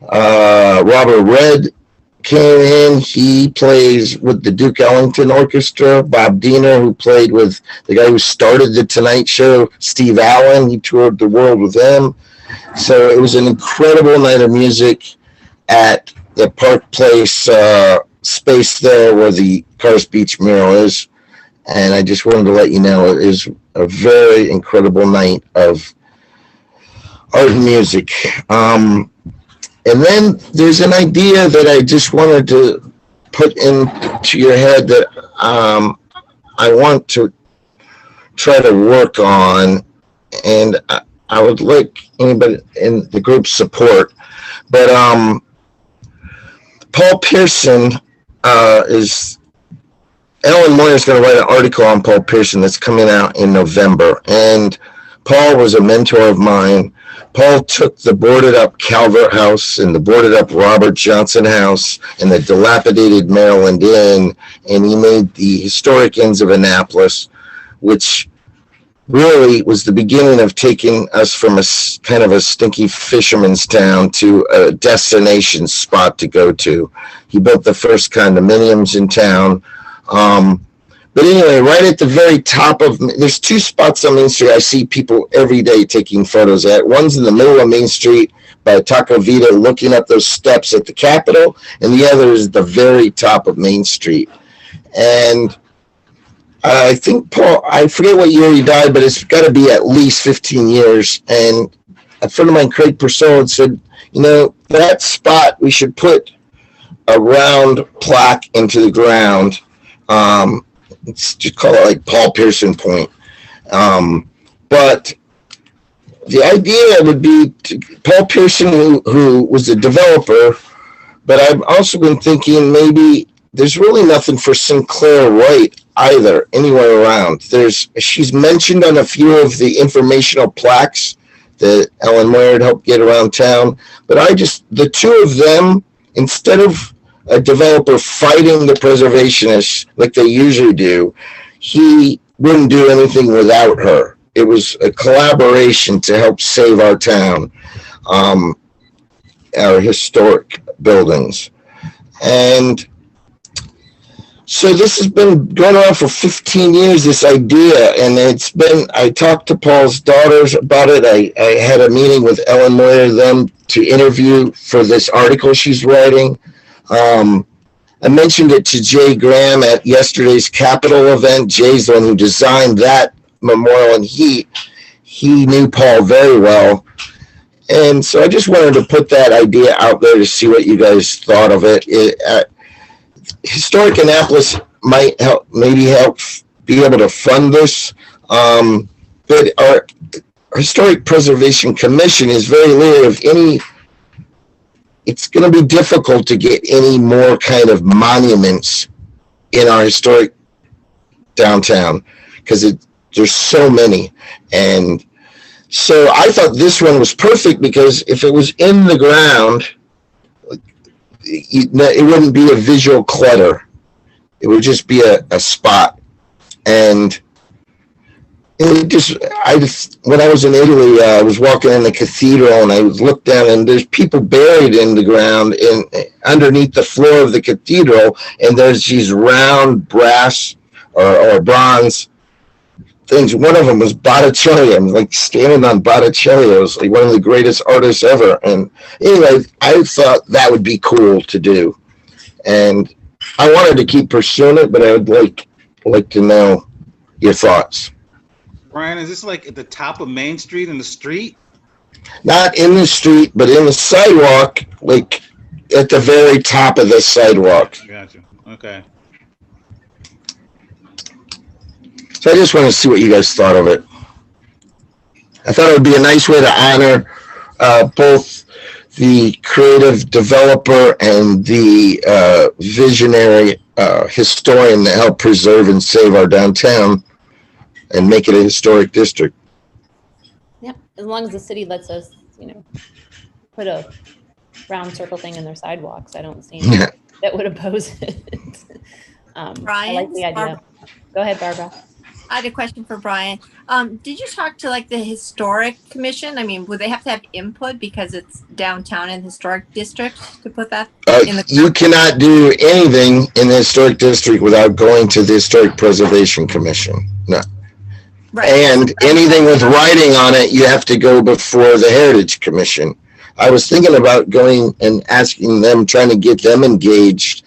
Robert Red came in. He plays with the Duke Ellington Orchestra. Bob Diener, who played with the guy who started the Tonight Show, Steve Allen. He toured the world with him. So it was an incredible night of music at the Park Place space there where the Cars Beach mural is. And I just wanted to let you know it is a very incredible night of art and music. And then there's an idea that I just wanted to put into your head that I want to try to work on, and I would like anybody in the group's support. But Paul Pearson Ellen Moyer is going to write an article on Paul Pearson that's coming out in November. And Paul was a mentor of mine. Paul took the boarded up Calvert House and the boarded up Robert Johnson House and the dilapidated Maryland Inn, and he made the historic Inns of Annapolis, which really was the beginning of taking us from a kind of a stinky fisherman's town to a destination spot to go to. He built the first condominiums in town. But anyway, right at the very top of, there's two spots on Main Street I see people every day taking photos at. One's in the middle of Main Street by Taco Vita looking up those steps at the Capitol, and the other is the very top of Main Street. And I think Paul, I forget what year he died, but it's got to be at least 15 years. And a friend of mine, Craig Purcell, had said, you know, that spot, we should put a round plaque into the ground. Let's just call it like Paul Pearson Point. But the idea would be Paul Pearson, who was a developer, but I've also been thinking maybe there's really nothing for Sinclair Wright either anywhere around. She's mentioned on a few of the informational plaques that Ellen Moyer had helped get around town, but the two of them, instead of a developer fighting the preservationists like they usually do, he wouldn't do anything without her. It was a collaboration to help save our town, our historic buildings. And so this has been going on for 15 years, this idea, and I talked to Paul's daughters about it. I had a meeting with Ellen Moyer, them to interview for this article she's writing. I mentioned it to Jay Graham at yesterday's Capitol event. Jay's the one who designed that memorial, and he knew Paul very well. And so I just wanted to put that idea out there to see what you guys thought of it. Historic Annapolis might help be able to fund this. But our Historic Preservation Commission is very leery of it's going to be difficult to get any more kind of monuments in our historic downtown because there's so many. And so I thought this one was perfect because if it was in the ground, it wouldn't be a visual clutter. It would just be a spot. And when I was in Italy, I was walking in the cathedral and I looked down and there's people buried in the ground underneath the floor of the cathedral, and there's these round brass or bronze things. One of them was Botticelli. I'm like standing on Botticelli. It was like one of the greatest artists ever. And anyway, I thought that would be cool to do. And I wanted to keep pursuing it, but I would like to know your thoughts. Brian, is this like at the top of Main Street in the street? Not in the street, but in the sidewalk, like at the very top of the sidewalk. Gotcha. Okay. So I just want to see what you guys thought of it. I thought it would be a nice way to honor both the creative developer and the visionary historian that helped preserve and save our downtown and make it a historic district. Yep, as long as the city lets us, put a round circle thing in their sidewalks, I don't see anything that would oppose it. I like Brian, the idea. Barbara. Go ahead, Barbara. I had a question for Brian. Did you talk to like the historic commission? I mean, would they have to have input because it's downtown and historic district to put that in the? You cannot do anything in the historic district without going to the Historic Preservation Commission. No. Right. And anything with writing on it, you have to go before the Heritage Commission. I was thinking about going and asking them, trying to get them engaged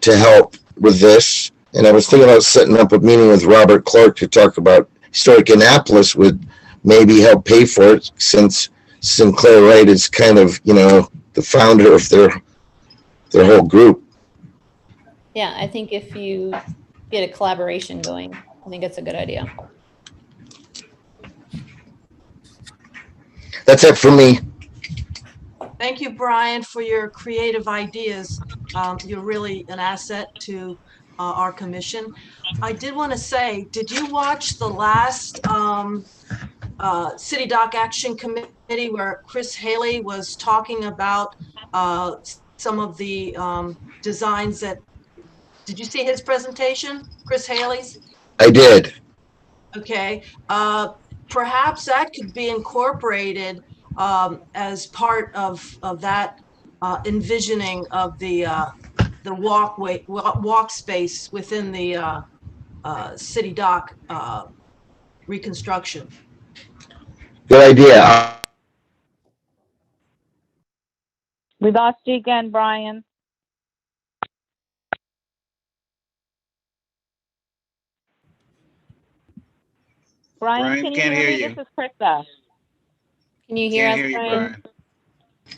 to help with this. And I was thinking about setting up a meeting with Robert Clark to talk about Historic Annapolis would maybe help pay for it, since Sinclair Wright is kind of, the founder of their whole group. Yeah, I think if you get a collaboration going, I think it's a good idea. That's it for me. Thank you, Brian, for your creative ideas. You're really an asset to our commission. I did want to say, did you watch the last City Dock Action Committee where Chris Haley was talking about some of the designs that, did you see his presentation, Chris Haley's? I did. Okay, perhaps that could be incorporated as part of that envisioning of the walk space within the City Dock reconstruction. Good idea. We lost you again, Brian. Brian, can you can't hear hear me? you. This is Krista. Can you hear Can't us, hear you, Brian? Brian.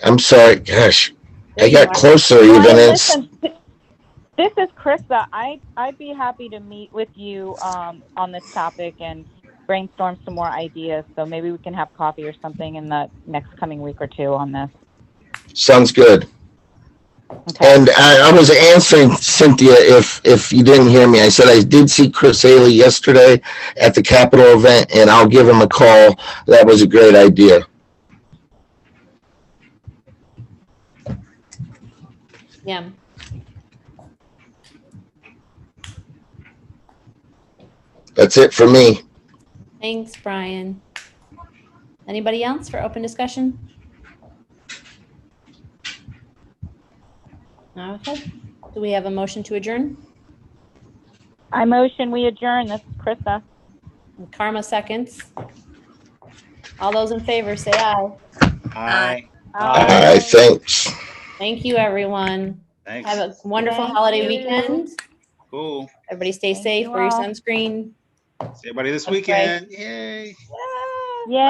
I'm sorry. Gosh, There I you got are. closer Brian, even. It's listen, this is Krista. I'd be happy to meet with you on this topic and brainstorm some more ideas. So maybe we can have coffee or something in the next coming week or two on this. sounds good. Okay. And I was answering Cynthia if you didn't hear me. I said I did see Chris Haley yesterday at the Capitol event, and I'll give him a call. That was a great idea. Yeah. That's it for me. Thanks, Brian. Anybody else for open discussion? Okay. Do we have a motion to adjourn? I motion we adjourn. This is Krista. And Karma seconds. All those in favor say aye. Aye. All right, thanks. Thank you, everyone. Thanks. Have a wonderful Thank holiday you. weekend. Cool. Everybody stay Thank safe. you Wear your all. sunscreen. See everybody this That's right. weekend. Yay. Yay.